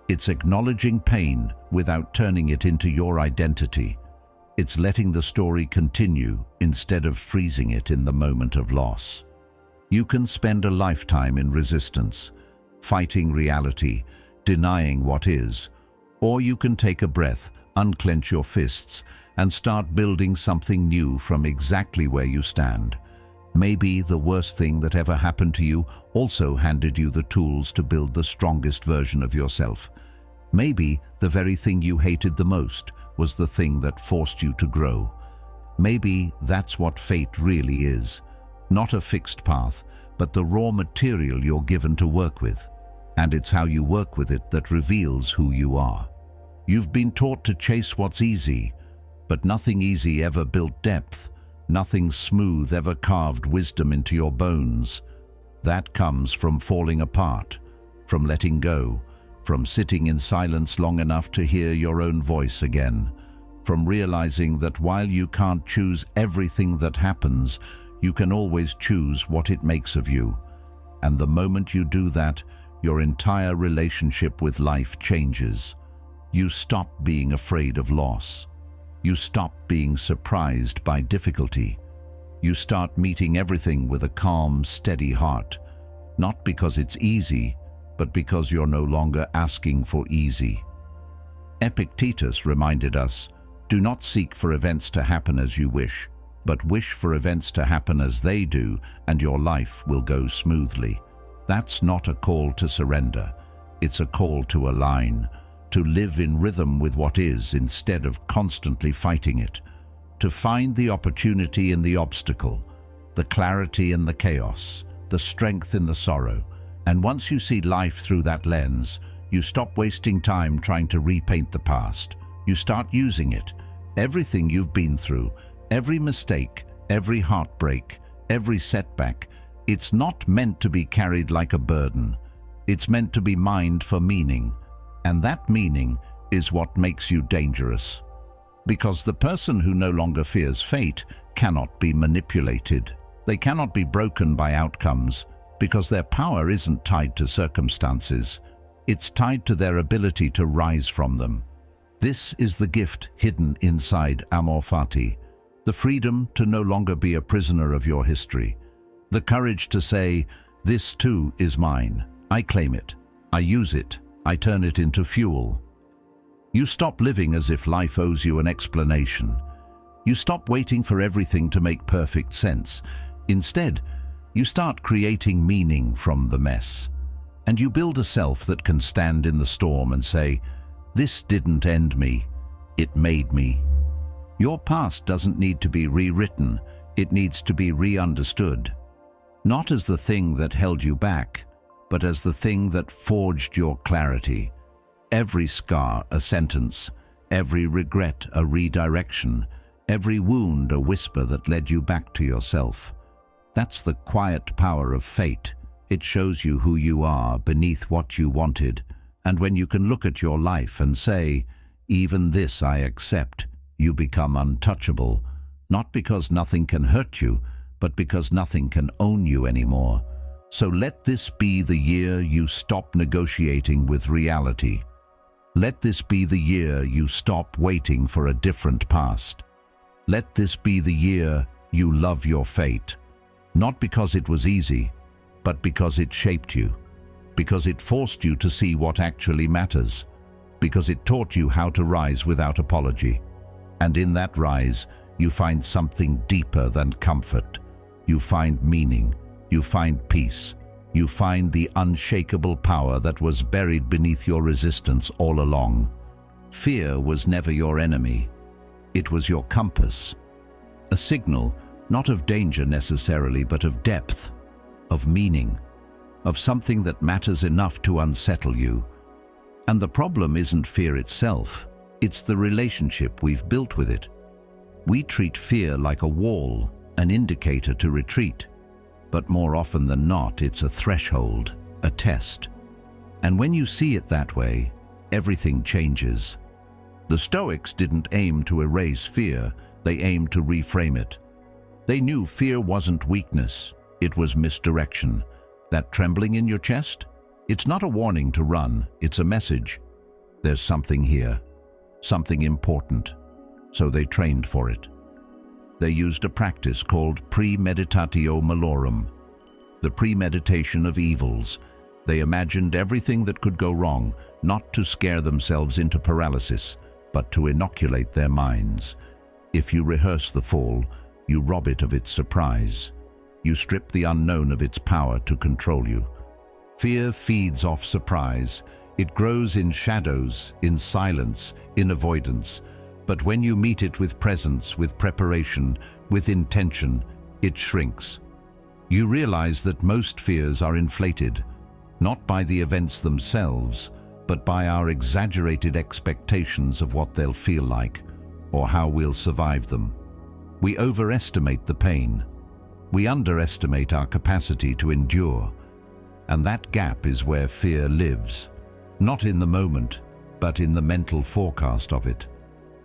It's acknowledging pain without turning it into your identity. It's letting the story continue instead of freezing it in the moment of loss. You can spend a lifetime in resistance, fighting reality, denying what is, or you can take a breath, unclench your fists, and start building something new from exactly where you stand. Maybe the worst thing that ever happened to you also handed you the tools to build the strongest version of yourself. Maybe the very thing you hated the most was the thing that forced you to grow. Maybe that's what fate really is. Not a fixed path, but the raw material you're given to work with. And it's how you work with it that reveals who you are. You've been taught to chase what's easy, but nothing easy ever built depth. Nothing smooth ever carved wisdom into your bones. That comes from falling apart, from letting go, from sitting in silence long enough to hear your own voice again, from realizing that while you can't choose everything that happens, you can always choose what it makes of you. And the moment you do that, your entire relationship with life changes. You stop being afraid of loss. You stop being surprised by difficulty. You start meeting everything with a calm, steady heart, not because it's easy, but because you're no longer asking for easy. Epictetus reminded us, "Do not seek for events to happen as you wish. but wish for events to happen as they do, and your life will go smoothly. That's not a call to surrender. It's a call to align, to live in rhythm with what is instead of constantly fighting it, to find the opportunity in the obstacle, the clarity in the chaos, the strength in the sorrow. And once you see life through that lens, you stop wasting time trying to repaint the past. You start using it. Everything you've been through, every mistake, every heartbreak, every setback, it's not meant to be carried like a burden. It's meant to be mined for meaning. And that meaning is what makes you dangerous. Because the person who no longer fears fate cannot be manipulated. They cannot be broken by outcomes, because their power isn't tied to circumstances. It's tied to their ability to rise from them. This is the gift hidden inside Amor Fati, the freedom to no longer be a prisoner of your history, the courage to say, this too is mine. I claim it. I use it. I turn it into fuel. You stop living as if life owes you an explanation. You stop waiting for everything to make perfect sense. Instead, you start creating meaning from the mess. And you build a self that can stand in the storm and say, this didn't end me, it made me. Your past doesn't need to be rewritten, it needs to be re-understood. Not as the thing that held you back, but as the thing that forged your clarity. Every scar a sentence, every regret a redirection, every wound a whisper that led you back to yourself. That's the quiet power of fate. It shows you who you are beneath what you wanted, and when you can look at your life and say, even this I accept, you become untouchable, not because nothing can hurt you, but because nothing can own you anymore. So let this be the year you stop negotiating with reality. Let this be the year you stop waiting for a different past. Let this be the year you love your fate, not because it was easy, but because it shaped you, because it forced you to see what actually matters, because it taught you how to rise without apology. And in that rise, you find something deeper than comfort. You find meaning, you find peace, you find the unshakable power that was buried beneath your resistance all along. Fear was never your enemy. It was your compass, a signal not of danger necessarily, but of depth, of meaning, of something that matters enough to unsettle you. And the problem isn't fear itself, it's the relationship we've built with it. We treat fear like a wall, an indicator to retreat, but more often than not, it's a threshold, a test. And when you see it that way, everything changes. The Stoics didn't aim to erase fear, they aimed to reframe it. They knew fear wasn't weakness, it was misdirection. That trembling in your chest? It's not a warning to run, it's a message. There's something here, something important. So they trained for it. They used a practice called premeditatio malorum, the premeditation of evils. They imagined everything that could go wrong, not to scare themselves into paralysis, but to inoculate their minds. If you rehearse the fall, you rob it of its surprise. You strip the unknown of its power to control you. Fear feeds off surprise. It grows in shadows, in silence, in avoidance. But when you meet it with presence, with preparation, with intention, it shrinks. You realize that most fears are inflated, not by the events themselves, but by our exaggerated expectations of what they'll feel like, or how we'll survive them. We overestimate the pain. We underestimate our capacity to endure. And that gap is where fear lives, not in the moment, but in the mental forecast of it.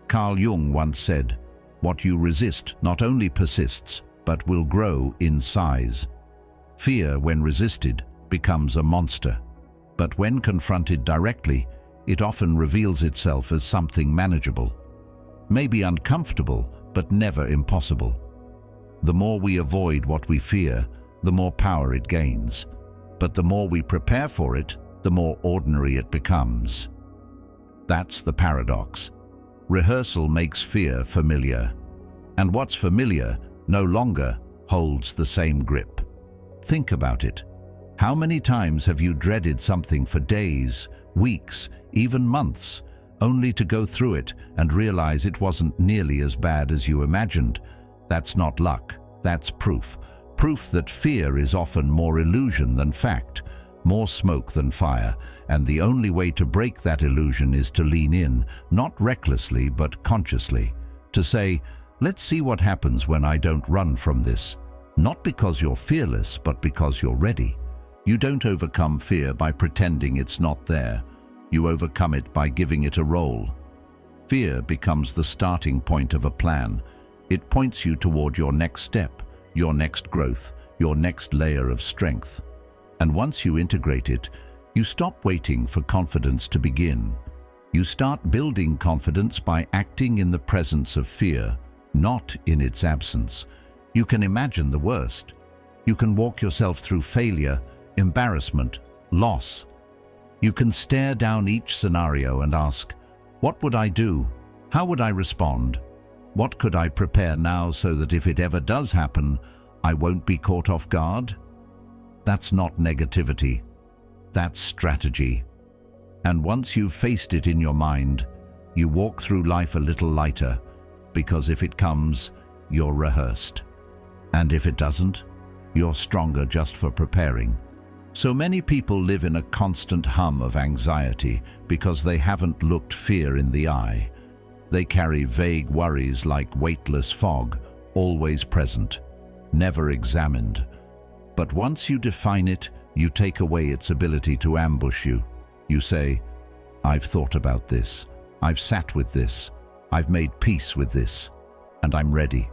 Carl Jung once said, "What you resist not only persists, but will grow in size." Fear, when resisted, becomes a monster. But when confronted directly, it often reveals itself as something manageable. Maybe uncomfortable, but never impossible. The more we avoid what we fear, the more power it gains. But the more we prepare for it, the more ordinary it becomes. That's the paradox. Rehearsal makes fear familiar. and what's familiar no longer holds the same grip. Think about it. How many times have you dreaded something for days, weeks, even months, only to go through it and realize it wasn't nearly as bad as you imagined? That's not luck, that's proof. Proof that fear is often more illusion than fact, more smoke than fire, and the only way to break that illusion is to lean in, not recklessly but consciously, to say, let's see what happens when I don't run from this. Not because you're fearless, but because you're ready. You don't overcome fear by pretending it's not there. You overcome it by giving it a role. Fear becomes the starting point of a plan. It points you toward your next step, your next growth, your next layer of strength. And once you integrate it, you stop waiting for confidence to begin. You start building confidence by acting in the presence of fear, not in its absence. You can imagine the worst. You can walk yourself through failure, embarrassment, loss. You can stare down each scenario and ask, what would I do? How would I respond? What could I prepare now so that if it ever does happen, I won't be caught off guard? That's not negativity. That's strategy. And once you've faced it in your mind, you walk through life a little lighter, because if it comes, you're rehearsed. And if it doesn't, you're stronger just for preparing. So many people live in a constant hum of anxiety because they haven't looked fear in the eye. They carry vague worries like weightless fog, always present, never examined. But once you define it, you take away its ability to ambush you. You say, I've thought about this, I've sat with this, I've made peace with this, and I'm ready.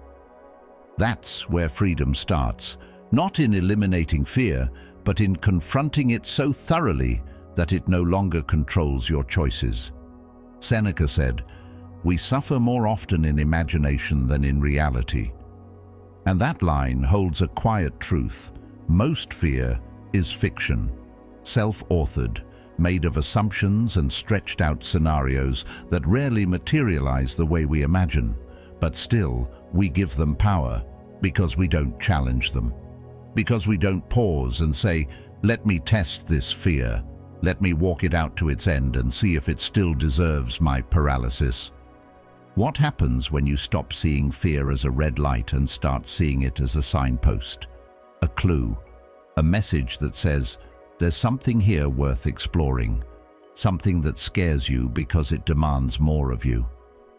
That's where freedom starts, not in eliminating fear, but in confronting it so thoroughly that it no longer controls your choices. Seneca said, "We suffer more often in imagination than in reality." And that line holds a quiet truth. Most fear is fiction, self-authored, made of assumptions and stretched-out scenarios that rarely materialize the way we imagine. But still, we give them power because we don't challenge them. Because we don't pause and say, let me test this fear. Let me walk it out to its end and see if it still deserves my paralysis. What happens when you stop seeing fear as a red light and start seeing it as a signpost? A clue, a message that says, there's something here worth exploring, something that scares you because it demands more of you.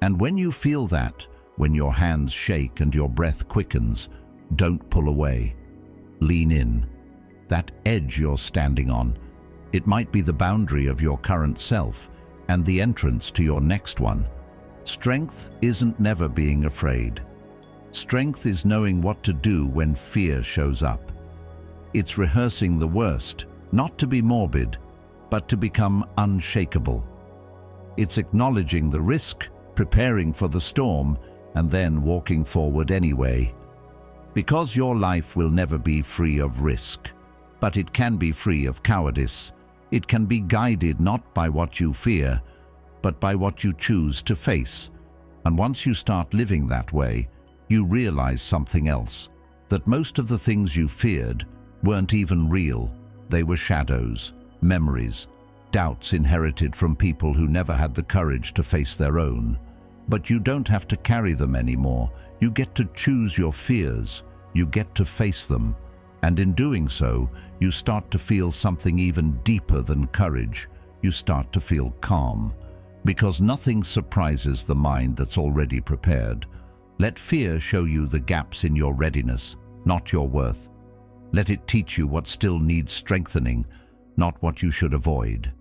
And when you feel that, when your hands shake and your breath quickens, don't pull away. Lean in. That edge you're standing on, it might be the boundary of your current self and the entrance to your next one. Strength isn't never being afraid. Strength is knowing what to do when fear shows up. It's rehearsing the worst, not to be morbid, but to become unshakable. It's acknowledging the risk, preparing for the storm, and then walking forward anyway. Because your life will never be free of risk, but it can be free of cowardice. It can be guided not by what you fear, but by what you choose to face. And once you start living that way, you realize something else, that most of the things you feared weren't even real. They were shadows, memories, doubts inherited from people who never had the courage to face their own. But you don't have to carry them anymore. You get to choose your fears. You get to face them. And in doing so, you start to feel something even deeper than courage. You start to feel calm. Because nothing surprises the mind that's already prepared. Let fear show you the gaps in your readiness, not your worth. Let it teach you what still needs strengthening, not what you should avoid.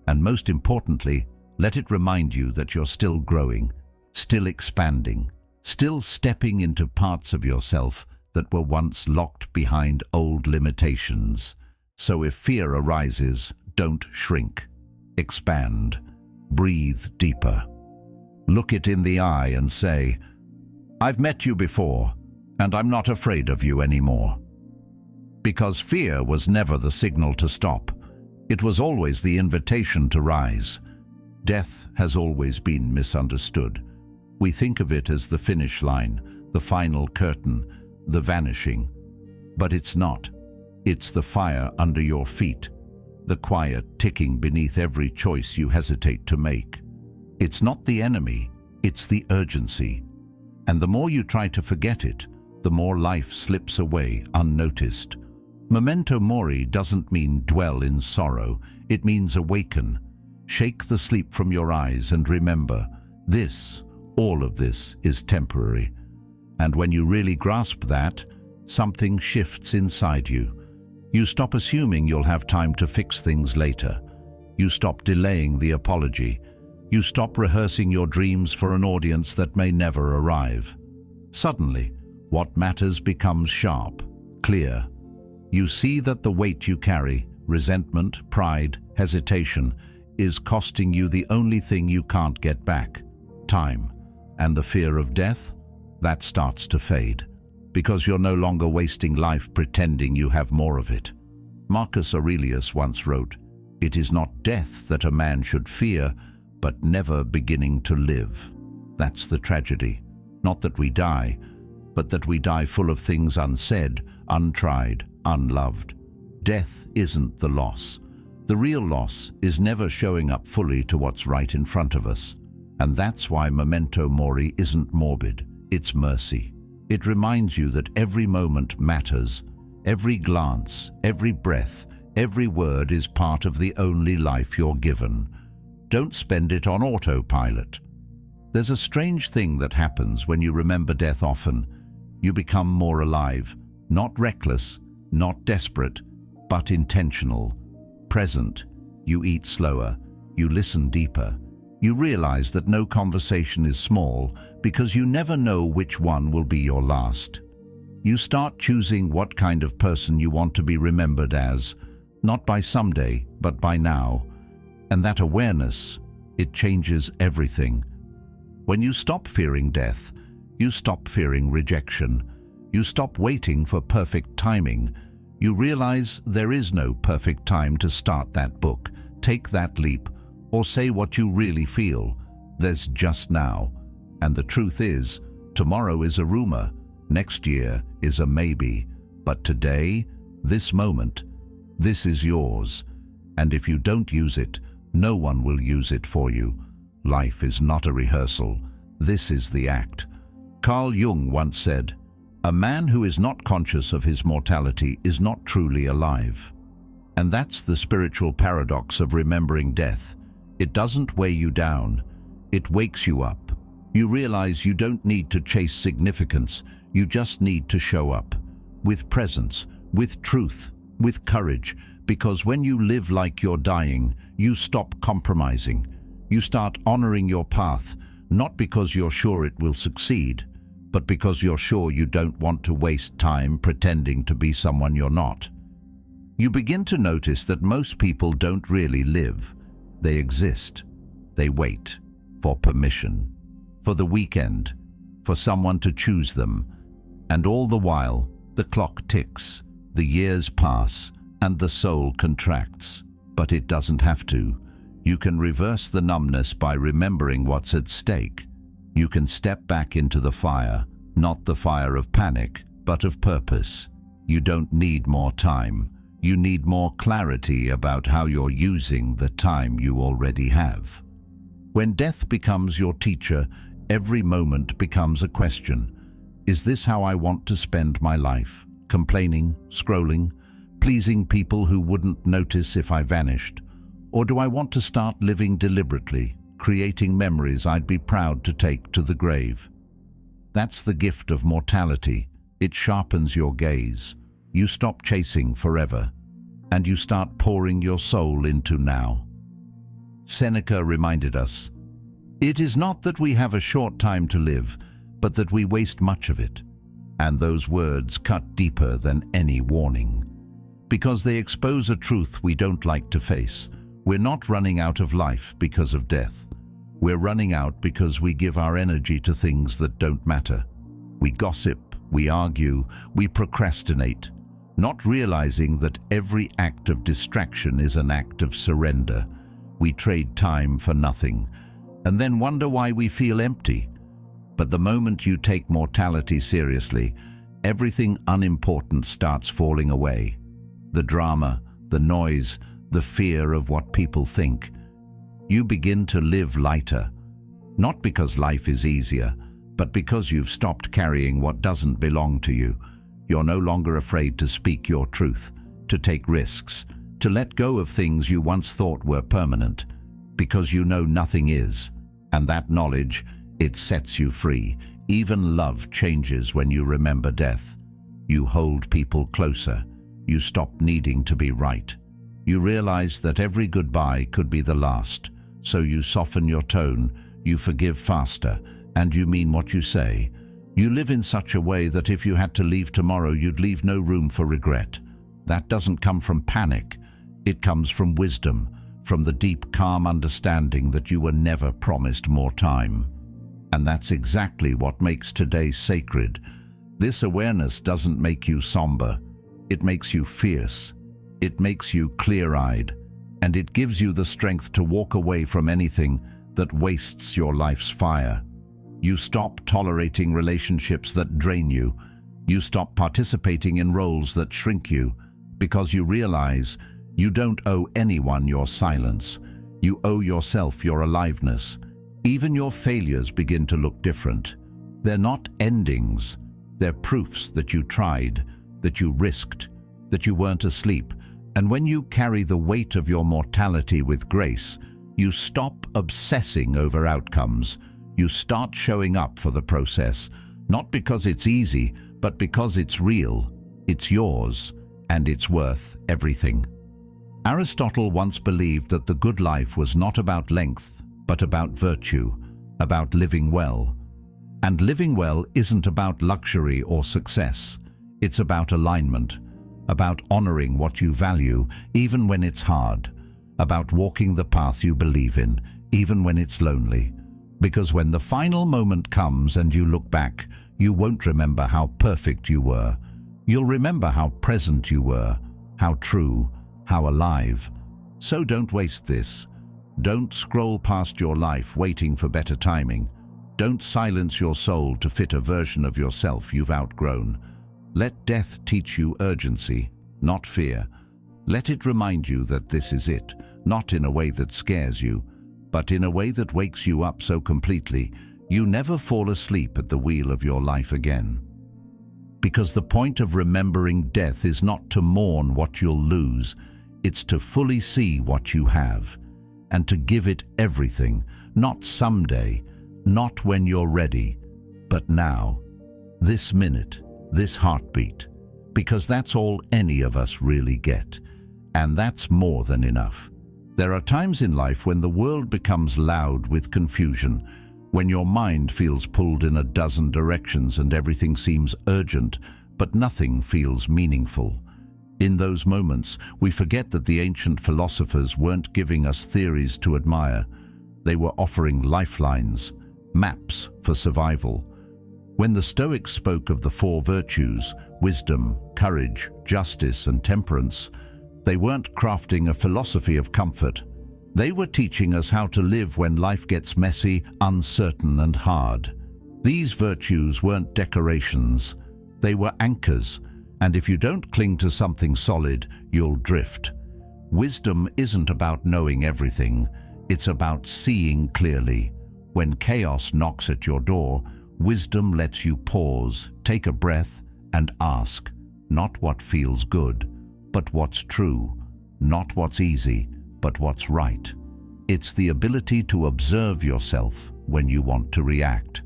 And most importantly, let it remind you that you're still growing, still expanding, still stepping into parts of yourself that were once locked behind old limitations. So if fear arises, don't shrink. Expand. Breathe deeper. Look it in the eye and say, I've met you before, and I'm not afraid of you anymore. Because fear was never the signal to stop. It was always the invitation to rise. Death has always been misunderstood. We think of it as the finish line, the final curtain, the vanishing. But it's not. It's the fire under your feet, the quiet ticking beneath every choice you hesitate to make. It's not the enemy, it's the urgency. And the more you try to forget it, the more life slips away unnoticed. Memento mori doesn't mean dwell in sorrow, it means awaken. Shake the sleep from your eyes and remember, this, all of this, is temporary. And when you really grasp that, something shifts inside you. You stop assuming you'll have time to fix things later. You stop delaying the apology. You stop rehearsing your dreams for an audience that may never arrive. Suddenly, what matters becomes sharp, clear. You see that the weight you carry, resentment, pride, hesitation, is costing you the only thing you can't get back, time. And the fear of death? That starts to fade, because you're no longer wasting life pretending you have more of it. Marcus Aurelius once wrote, "It is not death that a man should fear, but never beginning to live." That's the tragedy. Not that we die, but that we die full of things unsaid, untried, unloved. Death isn't the loss. The real loss is never showing up fully to what's right in front of us. And that's why memento mori isn't morbid, it's mercy. It reminds you that every moment matters. Every glance, every breath, every word is part of the only life you're given. Don't spend it on autopilot. There's a strange thing that happens when you remember death often. You become more alive, not reckless, not desperate, but intentional. Present, you eat slower, you listen deeper. You realize that no conversation is small because you never know which one will be your last. You start choosing what kind of person you want to be remembered as, not by someday, but by now. And that awareness, it changes everything. When you stop fearing death, you stop fearing rejection. You stop waiting for perfect timing. You realize there is no perfect time to start that book, take that leap, or say what you really feel. There's just now. And the truth is, tomorrow is a rumor, next year is a maybe. But today, this moment, this is yours. And if you don't use it, no one will use it for you. Life is not a rehearsal. This is the act. Carl Jung once said, "A man who is not conscious of his mortality is not truly alive." And that's the spiritual paradox of remembering death. It doesn't weigh you down. It wakes you up. You realize you don't need to chase significance. You just need to show up. With presence, with truth, with courage. Because when you live like you're dying, you stop compromising. You start honoring your path, not because you're sure it will succeed, but because you're sure you don't want to waste time pretending to be someone you're not. You begin to notice that most people don't really live. They exist. They wait for permission, for the weekend, for someone to choose them. And all the while, the clock ticks, the years pass, and the soul contracts. But it doesn't have to. You can reverse the numbness by remembering what's at stake. You can step back into the fire, not the fire of panic, but of purpose. You don't need more time. You need more clarity about how you're using the time you already have. When death becomes your teacher, every moment becomes a question. Is this how I want to spend my life? Complaining, scrolling, pleasing people who wouldn't notice if I vanished? Or do I want to start living deliberately, creating memories I'd be proud to take to the grave? That's the gift of mortality. It sharpens your gaze. You stop chasing forever, and you start pouring your soul into now. Seneca reminded us, "It is not that we have a short time to live, but that we waste much of it." And those words cut deeper than any warning, because they expose a truth we don't like to face. We're not running out of life because of death. We're running out because we give our energy to things that don't matter. We gossip, we argue, we procrastinate, not realizing that every act of distraction is an act of surrender. We trade time for nothing, and then wonder why we feel empty. But the moment you take mortality seriously, everything unimportant starts falling away. The drama, the noise, the fear of what people think. You begin to live lighter, not because life is easier, but because you've stopped carrying what doesn't belong to you. You're no longer afraid to speak your truth, to take risks, to let go of things you once thought were permanent, because you know nothing is. And that knowledge, it sets you free. Even love changes when you remember death. You hold people closer. You stop needing to be right. You realize that every goodbye could be the last, so you soften your tone, you forgive faster, and you mean what you say. You live in such a way that if you had to leave tomorrow, you'd leave no room for regret. That doesn't come from panic. It comes from wisdom, from the deep, calm understanding that you were never promised more time. And that's exactly what makes today sacred. This awareness doesn't make you somber. It makes you fierce. It makes you clear-eyed. And it gives you the strength to walk away from anything that wastes your life's fire. You stop tolerating relationships that drain you. You stop participating in roles that shrink you, because you realize you don't owe anyone your silence. You owe yourself your aliveness. Even your failures begin to look different. They're not endings. They're proofs that you tried, that you risked, that you weren't asleep. And when you carry the weight of your mortality with grace, you stop obsessing over outcomes. You start showing up for the process, not because it's easy, but because it's real, it's yours, and it's worth everything. Aristotle once believed that the good life was not about length, but about virtue, about living well. And living well isn't about luxury or success. It's about alignment, about honoring what you value, even when it's hard, about walking the path you believe in, even when it's lonely. Because when the final moment comes and you look back, you won't remember how perfect you were. You'll remember how present you were, how true, how alive. So don't waste this. Don't scroll past your life waiting for better timing. Don't silence your soul to fit a version of yourself you've outgrown. Let death teach you urgency, not fear. Let it remind you that this is it, not in a way that scares you, but in a way that wakes you up so completely you never fall asleep at the wheel of your life again. Because the point of remembering death is not to mourn what you'll lose, it's to fully see what you have, and to give it everything, not someday, not when you're ready, but now, this minute, this heartbeat, because that's all any of us really get, and that's more than enough. There are times in life when the world becomes loud with confusion, when your mind feels pulled in a dozen directions and everything seems urgent, but nothing feels meaningful. In those moments, we forget that the ancient philosophers weren't giving us theories to admire. They were offering lifelines, maps for survival. When the Stoics spoke of the four virtues, wisdom, courage, justice, and temperance, they weren't crafting a philosophy of comfort. They were teaching us how to live when life gets messy, uncertain, and hard. These virtues weren't decorations. They were anchors, and if you don't cling to something solid, you'll drift. Wisdom isn't about knowing everything. It's about seeing clearly. When chaos knocks at your door, wisdom lets you pause, take a breath, and ask, not what feels good, but what's true, not what's easy, but what's right. It's the ability to observe yourself when you want to react,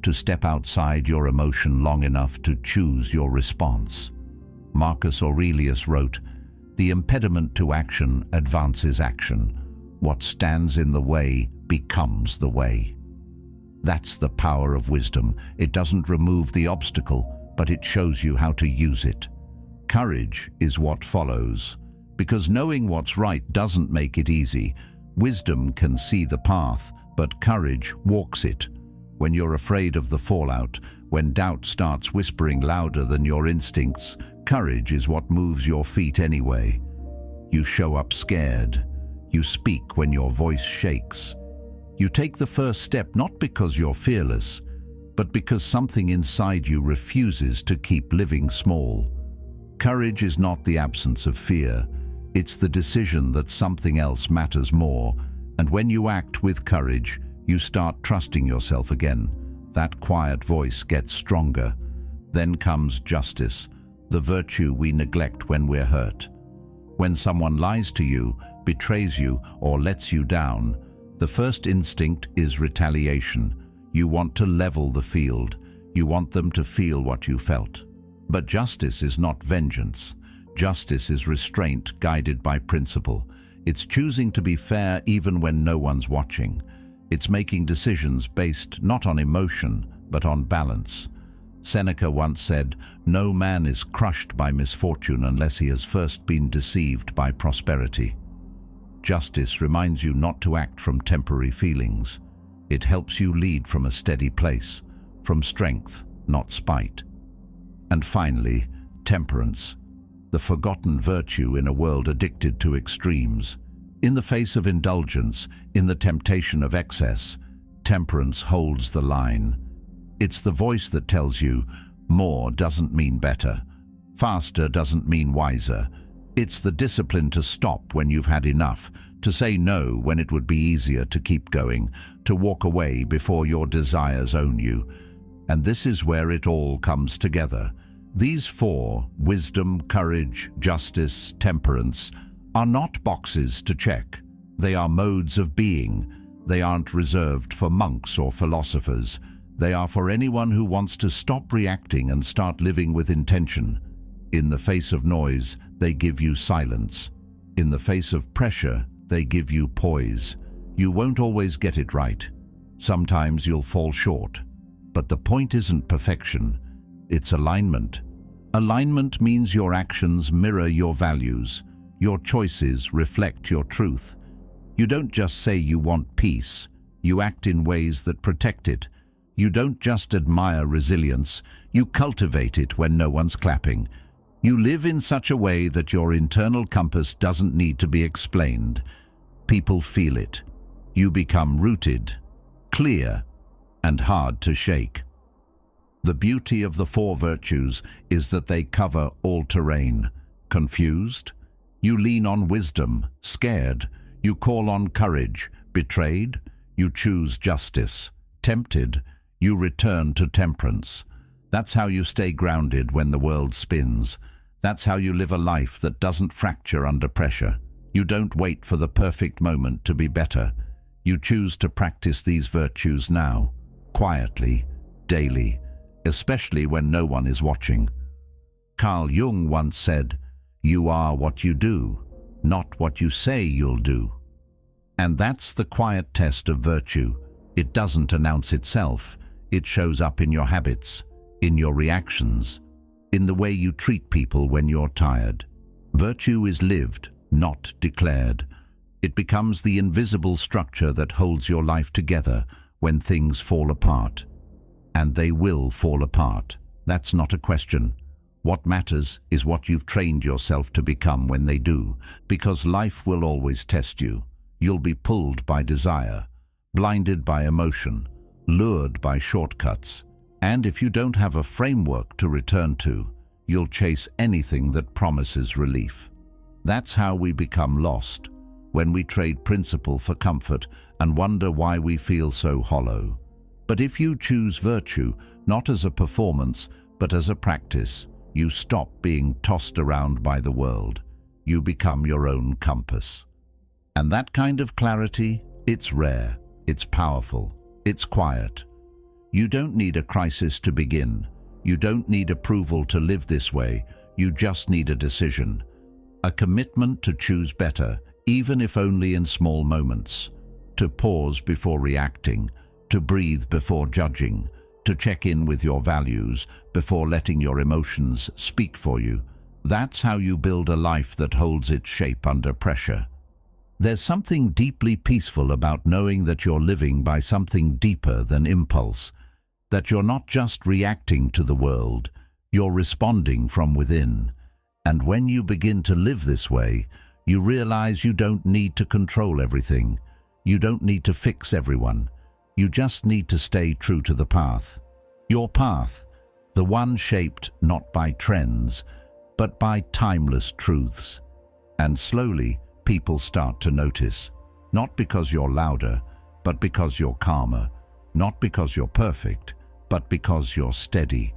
to step outside your emotion long enough to choose your response. Marcus Aurelius wrote, "The impediment to action advances action. What stands in the way becomes the way." That's the power of wisdom. It doesn't remove the obstacle, but it shows you how to use it. Courage is what follows, because knowing what's right doesn't make it easy. Wisdom can see the path, but courage walks it. When you're afraid of the fallout, when doubt starts whispering louder than your instincts, courage is what moves your feet anyway. You show up scared. You speak when your voice shakes. You take the first step not because you're fearless, but because something inside you refuses to keep living small. Courage is not the absence of fear. It's the decision that something else matters more, and when you act with courage, you start trusting yourself again. That quiet voice gets stronger. Then comes justice, the virtue we neglect when we're hurt. When someone lies to you, betrays you, or lets you down, the first instinct is retaliation. You want to level the field. You want them to feel what you felt. But justice is not vengeance. Justice is restraint guided by principle. It's choosing to be fair even when no one's watching. It's making decisions based not on emotion, but on balance. Seneca once said, "No man is crushed by misfortune unless he has first been deceived by prosperity." Justice reminds you not to act from temporary feelings. It helps you lead from a steady place, from strength, not spite. And finally, temperance, the forgotten virtue in a world addicted to extremes. In the face of indulgence, in the temptation of excess, temperance holds the line. It's the voice that tells you, more doesn't mean better, faster doesn't mean wiser. It's the discipline to stop when you've had enough, to say no when it would be easier to keep going, to walk away before your desires own you. And this is where it all comes together. These four, wisdom, courage, justice, temperance, are not boxes to check. They are modes of being. They aren't reserved for monks or philosophers. They are for anyone who wants to stop reacting and start living with intention. In the face of noise, they give you silence. In the face of pressure, they give you poise. You won't always get it right. Sometimes you'll fall short. But the point isn't perfection. It's alignment. Alignment means your actions mirror your values. Your choices reflect your truth. You don't just say you want peace. You act in ways that protect it. You don't just admire resilience. You cultivate it when no one's clapping. You live in such a way that your internal compass doesn't need to be explained. People feel it. You become rooted, clear, and hard to shake. The beauty of the four virtues is that they cover all terrain. Confused? You lean on wisdom. Scared? You call on courage. Betrayed? You choose justice. Tempted? You return to temperance. That's how you stay grounded when the world spins. That's how you live a life that doesn't fracture under pressure. You don't wait for the perfect moment to be better. You choose to practice these virtues now, quietly, daily, especially when no one is watching. Carl Jung once said, "You are what you do, not what you say you'll do." And that's the quiet test of virtue. It doesn't announce itself. It shows up in your habits, in your reactions, in the way you treat people when you're tired. Virtue is lived, not declared. It becomes the invisible structure that holds your life together when things fall apart. And they will fall apart. That's not a question. What matters is what you've trained yourself to become when they do, because life will always test you. You'll be pulled by desire, blinded by emotion, lured by shortcuts. And if you don't have a framework to return to, you'll chase anything that promises relief. That's how we become lost, when we trade principle for comfort and wonder why we feel so hollow. But if you choose virtue, not as a performance, but as a practice, you stop being tossed around by the world. You become your own compass. And that kind of clarity, it's rare, it's powerful, it's quiet. You don't need a crisis to begin. You don't need approval to live this way. You just need a decision. A commitment to choose better, even if only in small moments. To pause before reacting, to breathe before judging, to check in with your values before letting your emotions speak for you. That's how you build a life that holds its shape under pressure. There's something deeply peaceful about knowing that you're living by something deeper than impulse, that you're not just reacting to the world, you're responding from within. And when you begin to live this way, you realize you don't need to control everything. You don't need to fix everyone. You just need to stay true to the path. Your path, the one shaped not by trends, but by timeless truths. And slowly, people start to notice, not because you're louder, but because you're calmer, not because you're perfect, but because you're steady.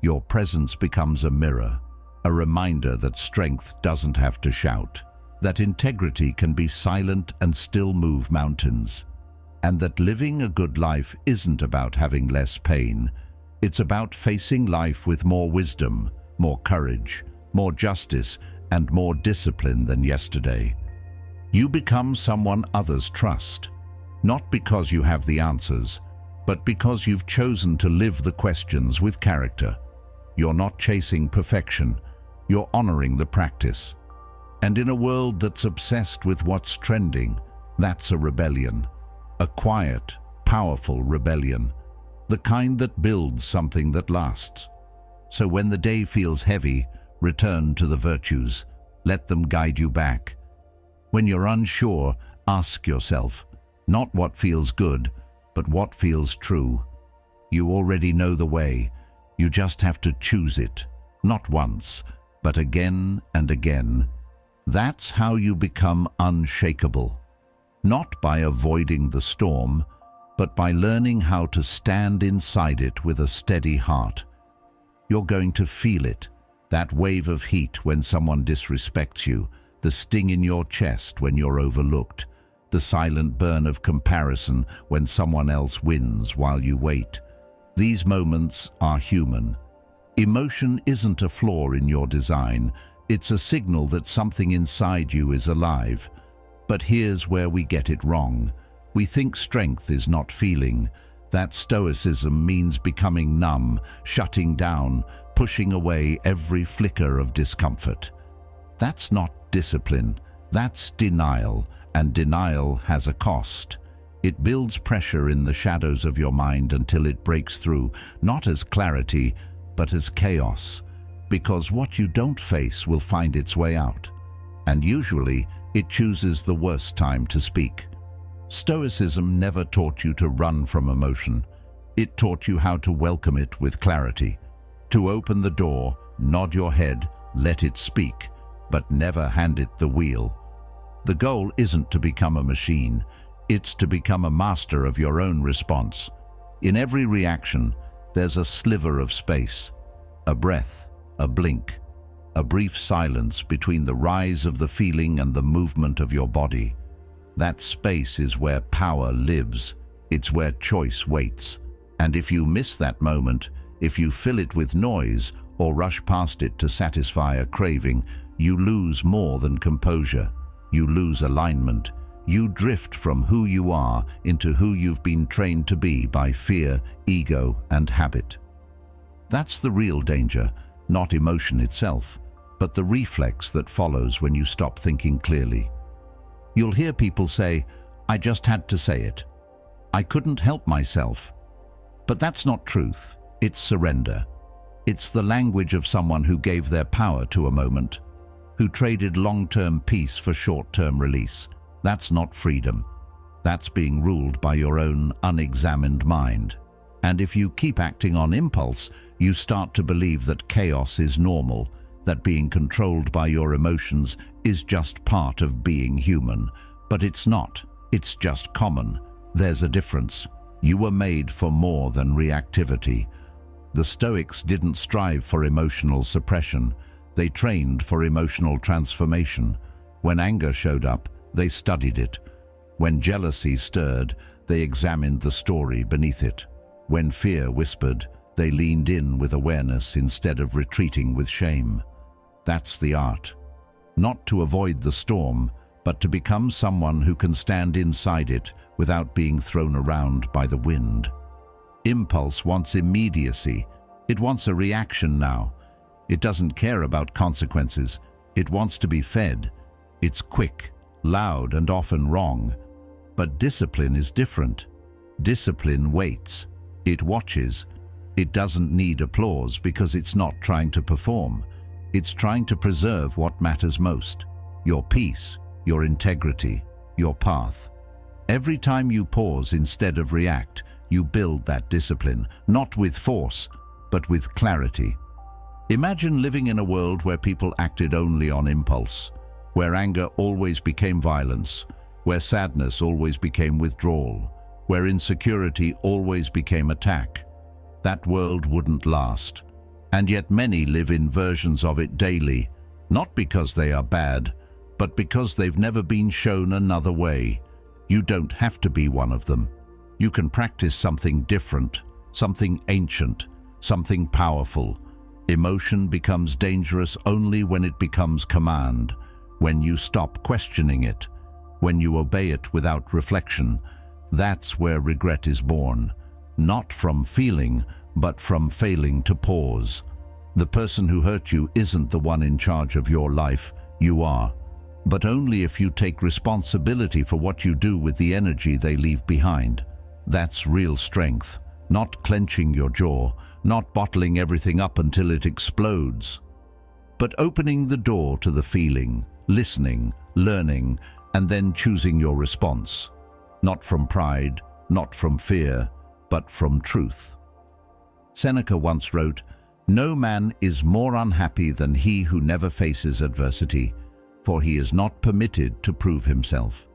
Your presence becomes a mirror, a reminder that strength doesn't have to shout, that integrity can be silent and still move mountains, and that living a good life isn't about having less pain. It's about facing life with more wisdom, more courage, more justice, and more discipline than yesterday. You become someone others trust, not because you have the answers, but because you've chosen to live the questions with character. You're not chasing perfection, you're honoring the practice. And in a world that's obsessed with what's trending, that's a rebellion. A quiet, powerful rebellion. The kind that builds something that lasts. So when the day feels heavy, return to the virtues. Let them guide you back. When you're unsure, ask yourself, not what feels good, but what feels true. You already know the way. You just have to choose it. Not once, but again and again. That's how you become unshakable. Not by avoiding the storm, but by learning how to stand inside it with a steady heart. You're going to feel it, that wave of heat when someone disrespects you, the sting in your chest when you're overlooked, the silent burn of comparison when someone else wins while you wait. These moments are human. Emotion isn't a flaw in your design, it's a signal that something inside you is alive. But here's where we get it wrong. We think strength is not feeling, that Stoicism means becoming numb, shutting down, pushing away every flicker of discomfort. That's not discipline, that's denial, and denial has a cost. It builds pressure in the shadows of your mind until it breaks through, not as clarity, but as chaos. Because what you don't face will find its way out. And usually, it chooses the worst time to speak. Stoicism never taught you to run from emotion. It taught you how to welcome it with clarity. To open the door, nod your head, let it speak, but never hand it the wheel. The goal isn't to become a machine, it's to become a master of your own response. In every reaction, there's a sliver of space, a breath, a blink, a brief silence between the rise of the feeling and the movement of your body. That space is where power lives. It's where choice waits. And if you miss that moment, if you fill it with noise or rush past it to satisfy a craving, you lose more than composure. You lose alignment. You drift from who you are into who you've been trained to be by fear, ego, and habit. That's the real danger, not emotion itself, but the reflex that follows when you stop thinking clearly. You'll hear people say, "I just had to say it. I couldn't help myself." But that's not truth, it's surrender. It's the language of someone who gave their power to a moment, who traded long-term peace for short-term release. That's not freedom. That's being ruled by your own unexamined mind. And if you keep acting on impulse, you start to believe that chaos is normal, that being controlled by your emotions is just part of being human. But it's not. It's just common. There's a difference. You were made for more than reactivity. The Stoics didn't strive for emotional suppression. They trained for emotional transformation. When anger showed up, they studied it. When jealousy stirred, they examined the story beneath it. When fear whispered, they leaned in with awareness instead of retreating with shame. That's the art. Not to avoid the storm, but to become someone who can stand inside it without being thrown around by the wind. Impulse wants immediacy. It wants a reaction now. It doesn't care about consequences. It wants to be fed. It's quick, loud, and often wrong. But discipline is different. Discipline waits. It watches. It doesn't need applause because it's not trying to perform. It's trying to preserve what matters most: your peace, your integrity, your path. Every time you pause instead of react, you build that discipline, not with force, but with clarity. Imagine living in a world where people acted only on impulse, where anger always became violence, where sadness always became withdrawal, where insecurity always became attack. That world wouldn't last. And yet many live in versions of it daily, not because they are bad, but because they've never been shown another way. You don't have to be one of them. You can practice something different, something ancient, something powerful. Emotion becomes dangerous only when it becomes command, when you stop questioning it, when you obey it without reflection. That's where regret is born, not from feeling, but from failing to pause. The person who hurt you isn't the one in charge of your life, you are. But only if you take responsibility for what you do with the energy they leave behind. That's real strength, not clenching your jaw, not bottling everything up until it explodes, but opening the door to the feeling, listening, learning, and then choosing your response. Not from pride, not from fear, but from truth. Seneca once wrote, "No man is more unhappy than he who never faces adversity, for he is not permitted to prove himself."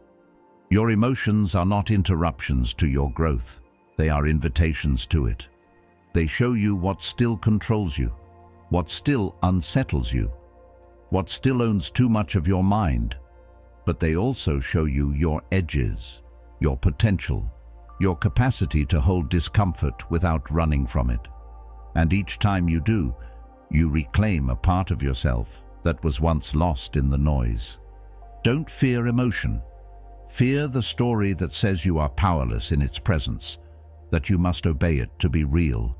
Your emotions are not interruptions to your growth. They are invitations to it. They show you what still controls you, what still unsettles you, what still owns too much of your mind. But they also show you your edges, your potential, your capacity to hold discomfort without running from it. And each time you do, you reclaim a part of yourself that was once lost in the noise. Don't fear emotion. Fear the story that says you are powerless in its presence, that you must obey it to be real.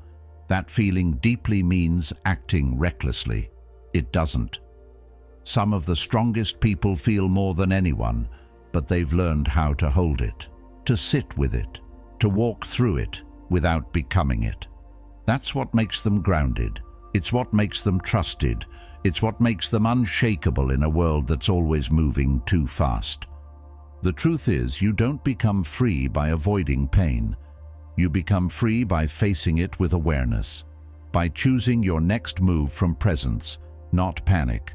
That feeling deeply means acting recklessly. It doesn't. Some of the strongest people feel more than anyone, but they've learned how to hold it, to sit with it, to walk through it without becoming it. That's what makes them grounded. It's what makes them trusted. It's what makes them unshakable in a world that's always moving too fast. The truth is, you don't become free by avoiding pain. You become free by facing it with awareness, by choosing your next move from presence, not panic.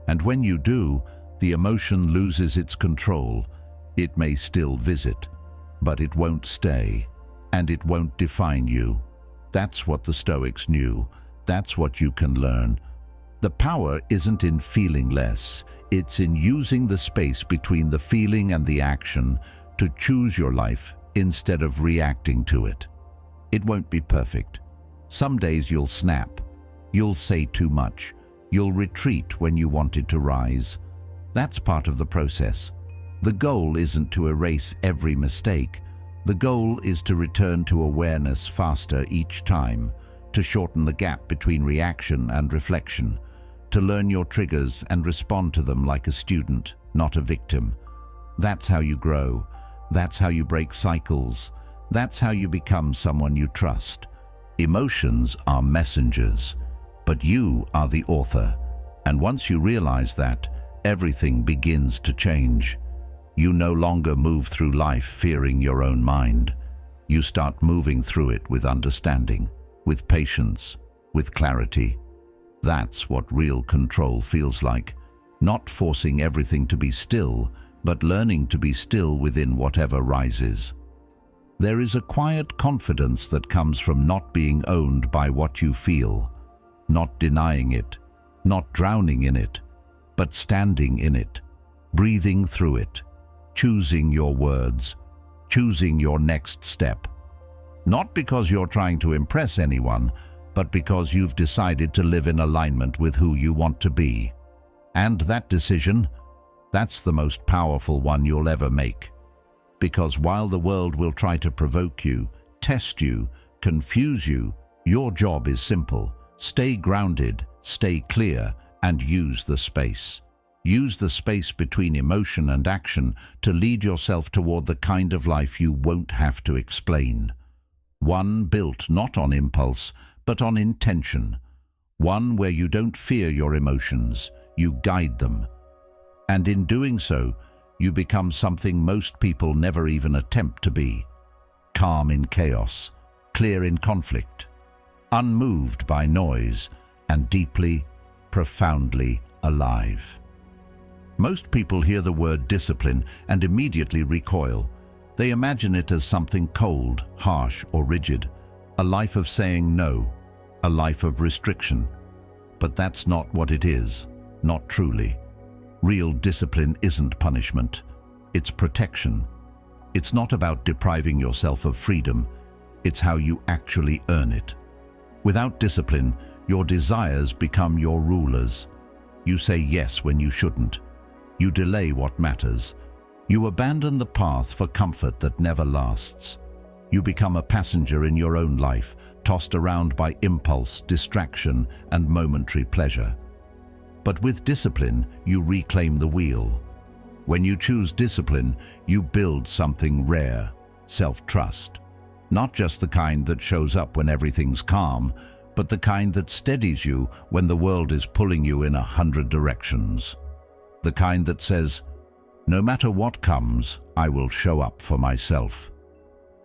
And when you do, the emotion loses its control. It may still visit, but it won't stay, and it won't define you. That's what the Stoics knew. That's what you can learn. The power isn't in feeling less. It's in using the space between the feeling and the action to choose your life instead of reacting to it. It won't be perfect. Some days you'll snap. You'll say too much. You'll retreat when you wanted to rise. That's part of the process. The goal isn't to erase every mistake. The goal is to return to awareness faster each time, to shorten the gap between reaction and reflection, to learn your triggers and respond to them like a student, not a victim. That's how you grow. That's how you break cycles. That's how you become someone you trust. Emotions are messengers, but you are the author. And once you realize that, everything begins to change. You no longer move through life fearing your own mind. You start moving through it with understanding, with patience, with clarity. That's what real control feels like. Not forcing everything to be still, but learning to be still within whatever rises. There is a quiet confidence that comes from not being owned by what you feel, not denying it, not drowning in it, but standing in it, breathing through it, choosing your words, choosing your next step. Not because you're trying to impress anyone, but because you've decided to live in alignment with who you want to be. And that decision, that's the most powerful one you'll ever make. Because while the world will try to provoke you, test you, confuse you, your job is simple. Stay grounded, stay clear, and use the space. Use the space between emotion and action to lead yourself toward the kind of life you won't have to explain. One built not on impulse, but on intention. One where you don't fear your emotions, you guide them. And in doing so, you become something most people never even attempt to be. calm in chaos, clear in conflict, unmoved by noise, and deeply, profoundly alive. Most people hear the word discipline and immediately recoil. They imagine it as something cold, harsh, or rigid, a life of saying no, a life of restriction. But that's not what it is, not truly. Real discipline isn't punishment, it's protection. It's not about depriving yourself of freedom, it's how you actually earn it. Without discipline, your desires become your rulers. You say yes when you shouldn't. You delay what matters. You abandon the path for comfort that never lasts. You become a passenger in your own life, tossed around by impulse, distraction, and momentary pleasure. But with discipline, you reclaim the wheel. When you choose discipline, you build something rare, self-trust. Not just the kind that shows up when everything's calm, but the kind that steadies you when the world is pulling you in 100 directions. The kind that says, no matter what comes, I will show up for myself.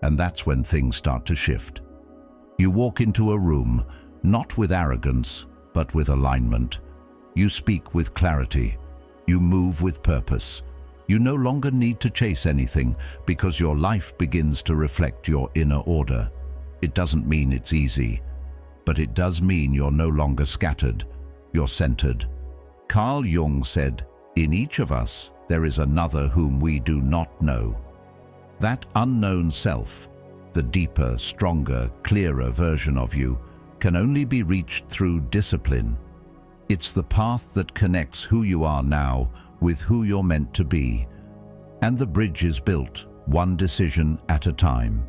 And that's when things start to shift. You walk into a room, not with arrogance, but with alignment. You speak with clarity. You move with purpose. You no longer need to chase anything because your life begins to reflect your inner order. It doesn't mean it's easy, but it does mean you're no longer scattered. You're centered. Carl Jung said, in each of us, there is another whom we do not know. That unknown self, the deeper, stronger, clearer version of you, can only be reached through discipline. It's the path that connects who you are now with who you're meant to be. And the bridge is built, one decision at a time.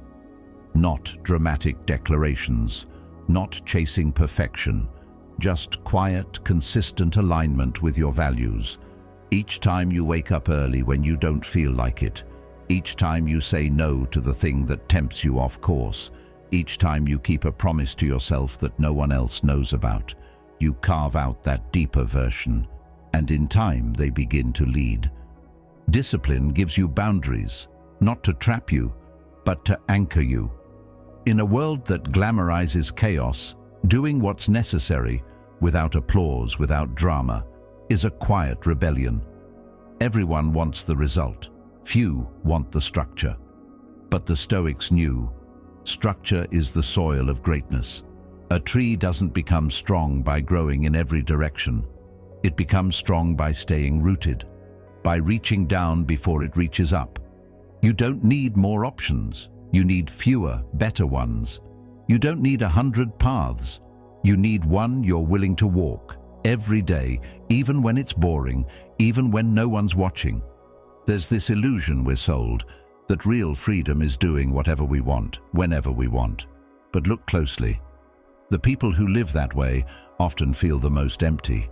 Not dramatic declarations, not chasing perfection, just quiet, consistent alignment with your values. Each time you wake up early when you don't feel like it, each time you say no to the thing that tempts you off course, each time you keep a promise to yourself that no one else knows about, you carve out that deeper version, and in time they begin to lead. Discipline gives you boundaries, not to trap you, but to anchor you. In a world that glamorizes chaos, doing what's necessary, without applause, without drama, is a quiet rebellion. Everyone wants the result. Few want the structure. But the Stoics knew, structure is the soil of greatness. A tree doesn't become strong by growing in every direction. It becomes strong by staying rooted, by reaching down before it reaches up. You don't need more options. You need fewer, better ones. You don't need 100 paths. You need one you're willing to walk every day, even when it's boring, even when no one's watching. There's this illusion we're sold that real freedom is doing whatever we want, whenever we want. But look closely. The people who live that way often feel the most empty,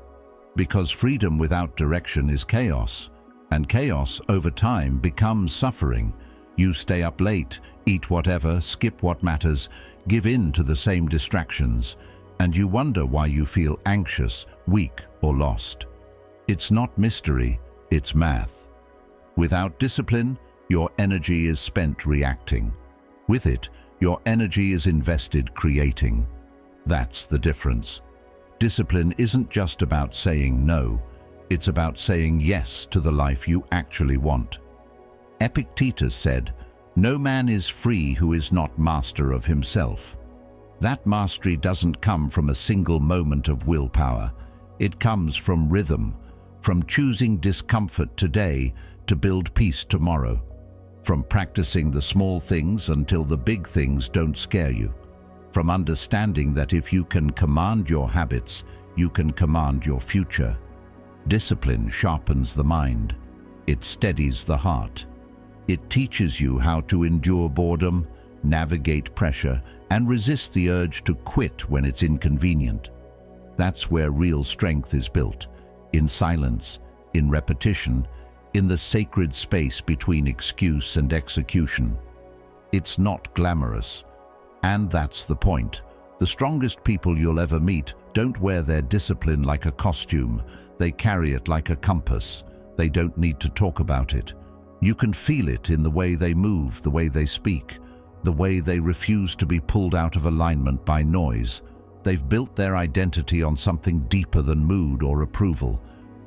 because freedom without direction is chaos, and chaos over time becomes suffering. You stay up late, eat whatever, skip what matters, give in to the same distractions, and you wonder why you feel anxious, weak, or lost. It's not mystery, it's math. Without discipline, your energy is spent reacting. With it, your energy is invested creating. That's the difference. Discipline isn't just about saying no, it's about saying yes to the life you actually want. Epictetus said, "No man is free who is not master of himself." That mastery doesn't come from a single moment of willpower. It comes from rhythm, from choosing discomfort today to build peace tomorrow, from practicing the small things until the big things don't scare you, from understanding that if you can command your habits, you can command your future. Discipline sharpens the mind. It steadies the heart. It teaches you how to endure boredom, navigate pressure, and resist the urge to quit when it's inconvenient. That's where real strength is built, in silence, in repetition, in the sacred space between excuse and execution. It's not glamorous, and that's the point. The strongest people you'll ever meet don't wear their discipline like a costume. They carry it like a compass. They don't need to talk about it. You can feel it in the way they move, the way they speak, the way they refuse to be pulled out of alignment by noise. They've built their identity on something deeper than mood or approval.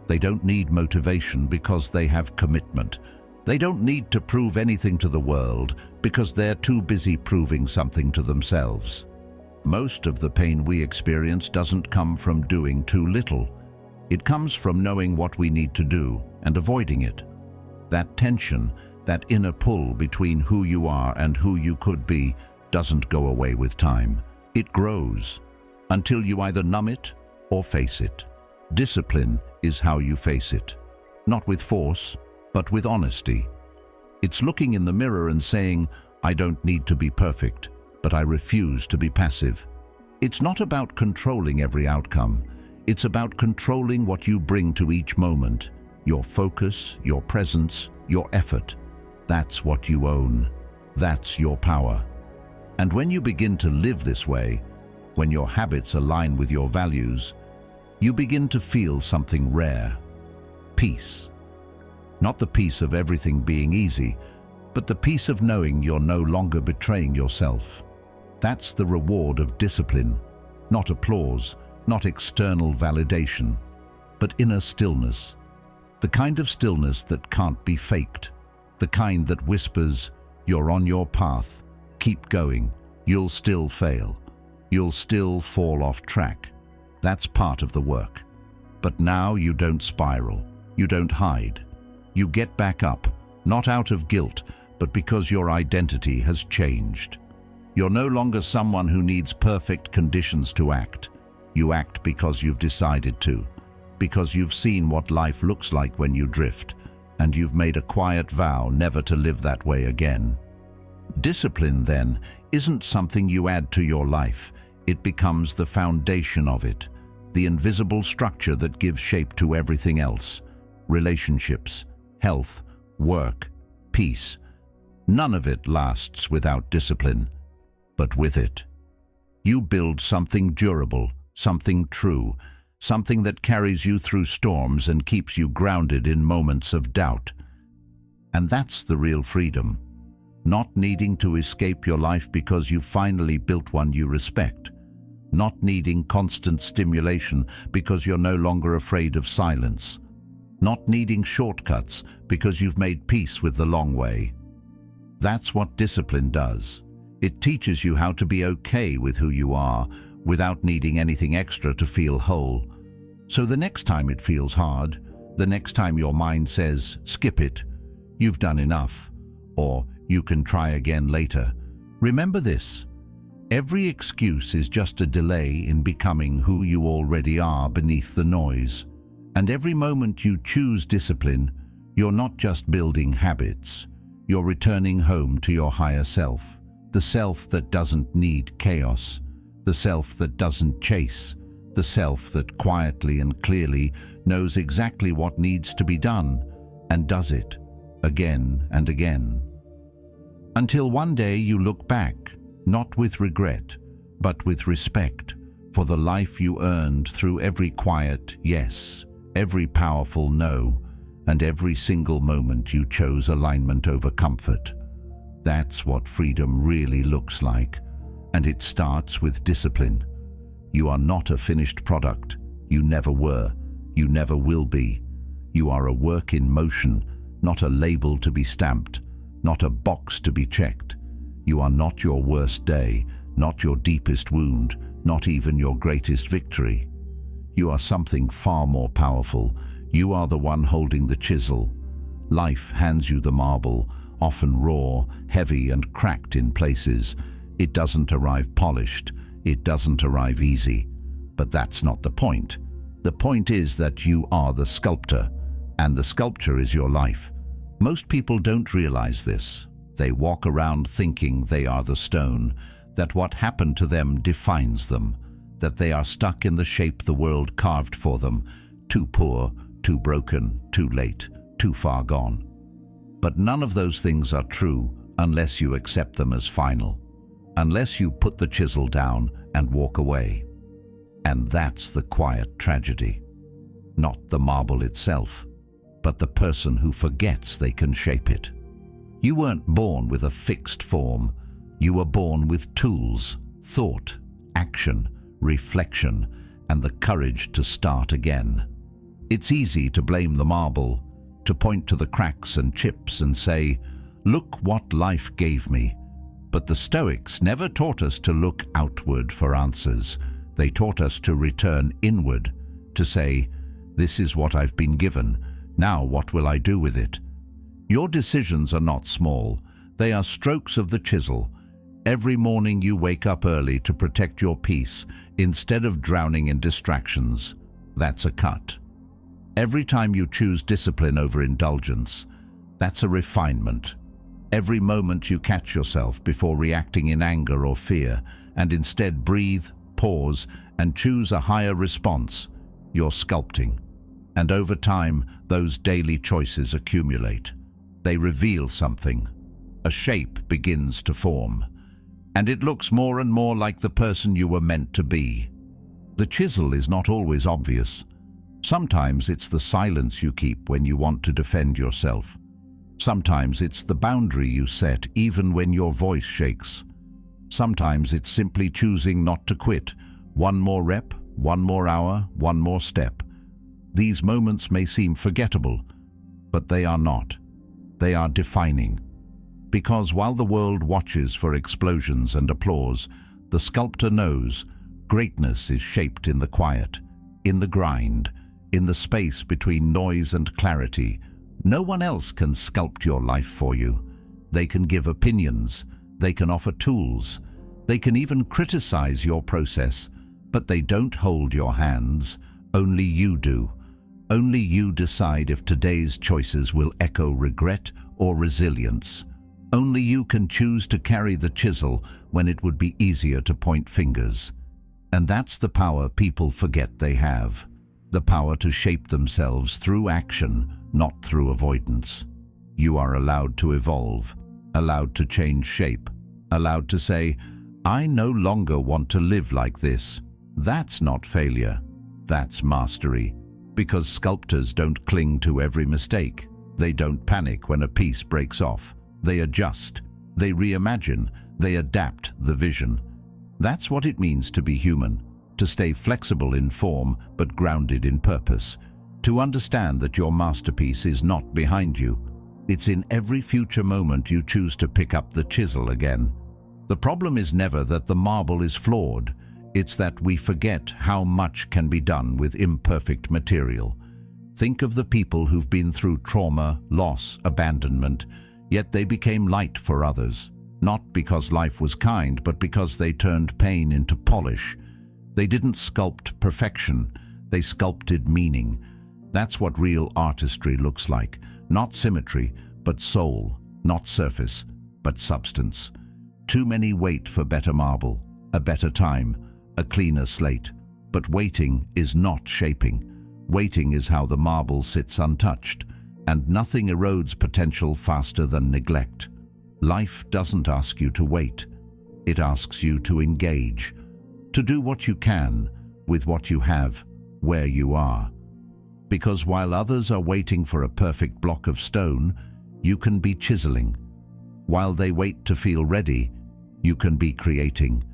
They don't need motivation because they have commitment. They don't need to prove anything to the world because they're too busy proving something to themselves. Most of the pain we experience doesn't come from doing too little. It comes from knowing what we need to do and avoiding it. That tension, that inner pull between who you are and who you could be, doesn't go away with time. It grows until you either numb it or face it. Discipline is how you face it. Not with force, but with honesty. It's looking in the mirror and saying, I don't need to be perfect, but I refuse to be passive. It's not about controlling every outcome. It's about controlling what you bring to each moment. Your focus, your presence, your effort. That's what you own. That's your power. And when you begin to live this way, when your habits align with your values, you begin to feel something rare. Peace. Not the peace of everything being easy, but the peace of knowing you're no longer betraying yourself. That's the reward of discipline. Not applause, not external validation, but inner stillness. The kind of stillness that can't be faked. The kind that whispers, you're on your path, keep going, you'll still fail. You'll still fall off track. That's part of the work. But now you don't spiral. You don't hide. You get back up, not out of guilt, but because your identity has changed. You're no longer someone who needs perfect conditions to act. You act because you've decided to, because you've seen what life looks like when you drift, and you've made a quiet vow never to live that way again. Discipline, then, isn't something you add to your life. It becomes the foundation of it, the invisible structure that gives shape to everything else. Relationships, health, work, peace. None of it lasts without discipline. But with it, you build something durable, something true, something that carries you through storms and keeps you grounded in moments of doubt. And that's the real freedom. Not needing to escape your life because you've finally built one you respect. Not needing constant stimulation because you're no longer afraid of silence. Not needing shortcuts because you've made peace with the long way. That's what discipline does. It teaches you how to be okay with who you are without needing anything extra to feel whole. So the next time it feels hard, the next time your mind says, skip it, you've done enough, or you can try again later, remember this. Every excuse is just a delay in becoming who you already are beneath the noise. And every moment you choose discipline, you're not just building habits. You're returning home to your higher self, the self that doesn't need chaos, the self that doesn't chase, the self that quietly and clearly knows exactly what needs to be done and does it again and again. Until one day you look back, not with regret, but with respect for the life you earned through every quiet yes, every powerful no, and every single moment you chose alignment over comfort. That's what freedom really looks like, and it starts with discipline. You are not a finished product. You never were. You never will be. You are a work in motion, not a label to be stamped, not a box to be checked. You are not your worst day, not your deepest wound, not even your greatest victory. You are something far more powerful. You are the one holding the chisel. Life hands you the marble, often raw, heavy, and cracked in places. It doesn't arrive polished. It doesn't arrive easy. But that's not the point. The point is that you are the sculptor, and the sculpture is your life. Most people don't realize this. They walk around thinking they are the stone, that what happened to them defines them, that they are stuck in the shape the world carved for them, too poor, too broken, too late, too far gone. But none of those things are true unless you accept them as final, unless you put the chisel down and walk away. And that's the quiet tragedy. Not the marble itself, but the person who forgets they can shape it. You weren't born with a fixed form. You were born with tools, thought, action, reflection, and the courage to start again. It's easy to blame the marble, to point to the cracks and chips and say, "Look what life gave me." But the Stoics never taught us to look outward for answers. They taught us to return inward, to say, "This is what I've been given. Now what will I do with it?" Your decisions are not small. They are strokes of the chisel. Every morning you wake up early to protect your peace instead of drowning in distractions. That's a cut. Every time you choose discipline over indulgence, that's a refinement. Every moment you catch yourself before reacting in anger or fear and instead breathe, pause, and choose a higher response, you're sculpting. And over time, those daily choices accumulate. They reveal something. A shape begins to form. And it looks more and more like the person you were meant to be. The chisel is not always obvious. Sometimes it's the silence you keep when you want to defend yourself. Sometimes it's the boundary you set even when your voice shakes. Sometimes it's simply choosing not to quit. One more rep, one more hour, one more step. These moments may seem forgettable, but they are not. They are defining. Because while the world watches for explosions and applause, the sculptor knows greatness is shaped in the quiet, in the grind, in the space between noise and clarity. No one else can sculpt your life for you. They can give opinions, they can offer tools, they can even criticize your process, but they don't hold your hands. Only you do. Only you decide if today's choices will echo regret or resilience. Only you can choose to carry the chisel when it would be easier to point fingers. And that's the power people forget they have. The power to shape themselves through action, not through avoidance. You are allowed to evolve, allowed to change shape, allowed to say, "I no longer want to live like this." That's not failure. That's mastery. Because sculptors don't cling to every mistake. They don't panic when a piece breaks off. They adjust, they reimagine, they adapt the vision. That's what it means to be human, to stay flexible in form but grounded in purpose, to understand that your masterpiece is not behind you. It's in every future moment you choose to pick up the chisel again. The problem is never that the marble is flawed, it's that we forget how much can be done with imperfect material. Think of the people who've been through trauma, loss, abandonment, yet they became light for others, not because life was kind, but because they turned pain into polish. They didn't sculpt perfection, they sculpted meaning. That's what real artistry looks like. Not symmetry, but soul. Not surface, but substance. Too many wait for better marble, a better time, a cleaner slate. But waiting is not shaping. Waiting is how the marble sits untouched. And nothing erodes potential faster than neglect. Life doesn't ask you to wait. It asks you to engage, to do what you can with what you have, where you are. Because while others are waiting for a perfect block of stone, you can be chiseling. While they wait to feel ready, you can be creating,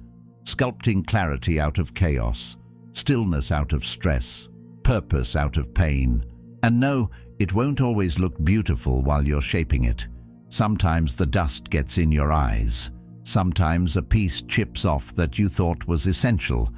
sculpting clarity out of chaos, stillness out of stress, purpose out of pain. And no, it won't always look beautiful while you're shaping it. Sometimes the dust gets in your eyes. Sometimes a piece chips off that you thought was essential.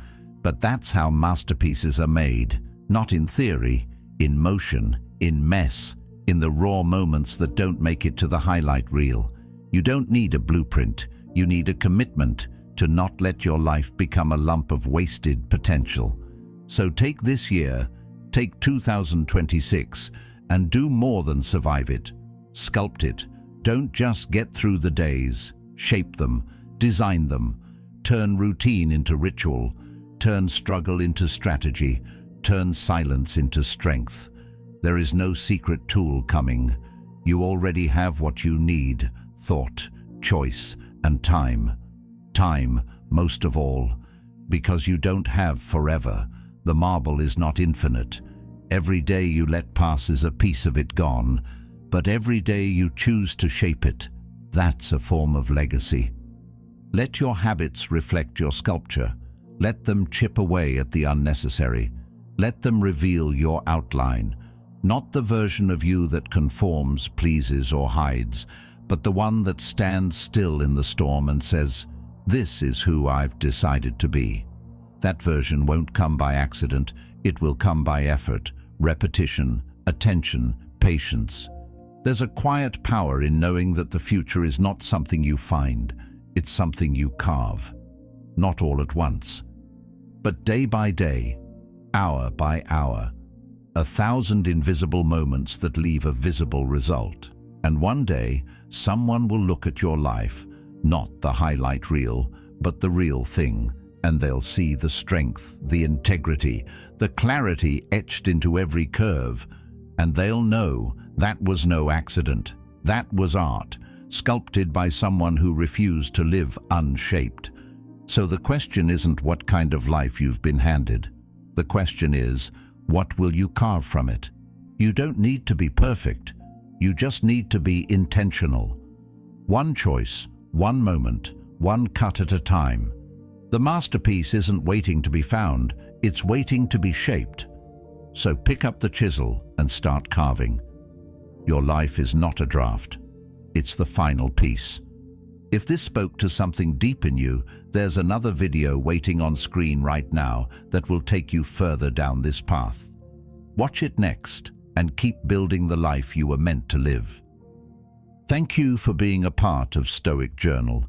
But that's how masterpieces are made. Not in theory, in motion, in mess, in the raw moments that don't make it to the highlight reel. You don't need a blueprint. You need a commitment to not let your life become a lump of wasted potential. So take this year, take 2026, and do more than survive it. Sculpt it. Don't just get through the days. Shape them, design them, turn routine into ritual, turn struggle into strategy, turn silence into strength. There is no secret tool coming. You already have what you need: thought, choice, and time. Time, most of all, because you don't have forever. The marble is not infinite. Every day you let pass is a piece of it gone, but every day you choose to shape it, that's a form of legacy. Let your habits reflect your sculpture. Let them chip away at the unnecessary. Let them reveal your outline, not the version of you that conforms, pleases, or hides, but the one that stands still in the storm and says, "This is who I've decided to be." That version won't come by accident. It will come by effort, repetition, attention, patience. There's a quiet power in knowing that the future is not something you find, it's something you carve. Not all at once, but day by day, hour by hour. 1,000 invisible moments that leave a visible result. And one day, someone will look at your life, not the highlight reel, but the real thing, and they'll see the strength, the integrity, the clarity etched into every curve, and they'll know that was no accident. That was art, sculpted by someone who refused to live unshaped. So the question isn't what kind of life you've been handed. The question is, what will you carve from it? You don't need to be perfect. You just need to be intentional. One choice, one moment, one cut at a time. The masterpiece isn't waiting to be found, it's waiting to be shaped. So pick up the chisel and start carving. Your life is not a draft. It's the final piece. If this spoke to something deep in you, there's another video waiting on screen right now that will take you further down this path. Watch it next and keep building the life you were meant to live. Thank you for being a part of Stoic Journal.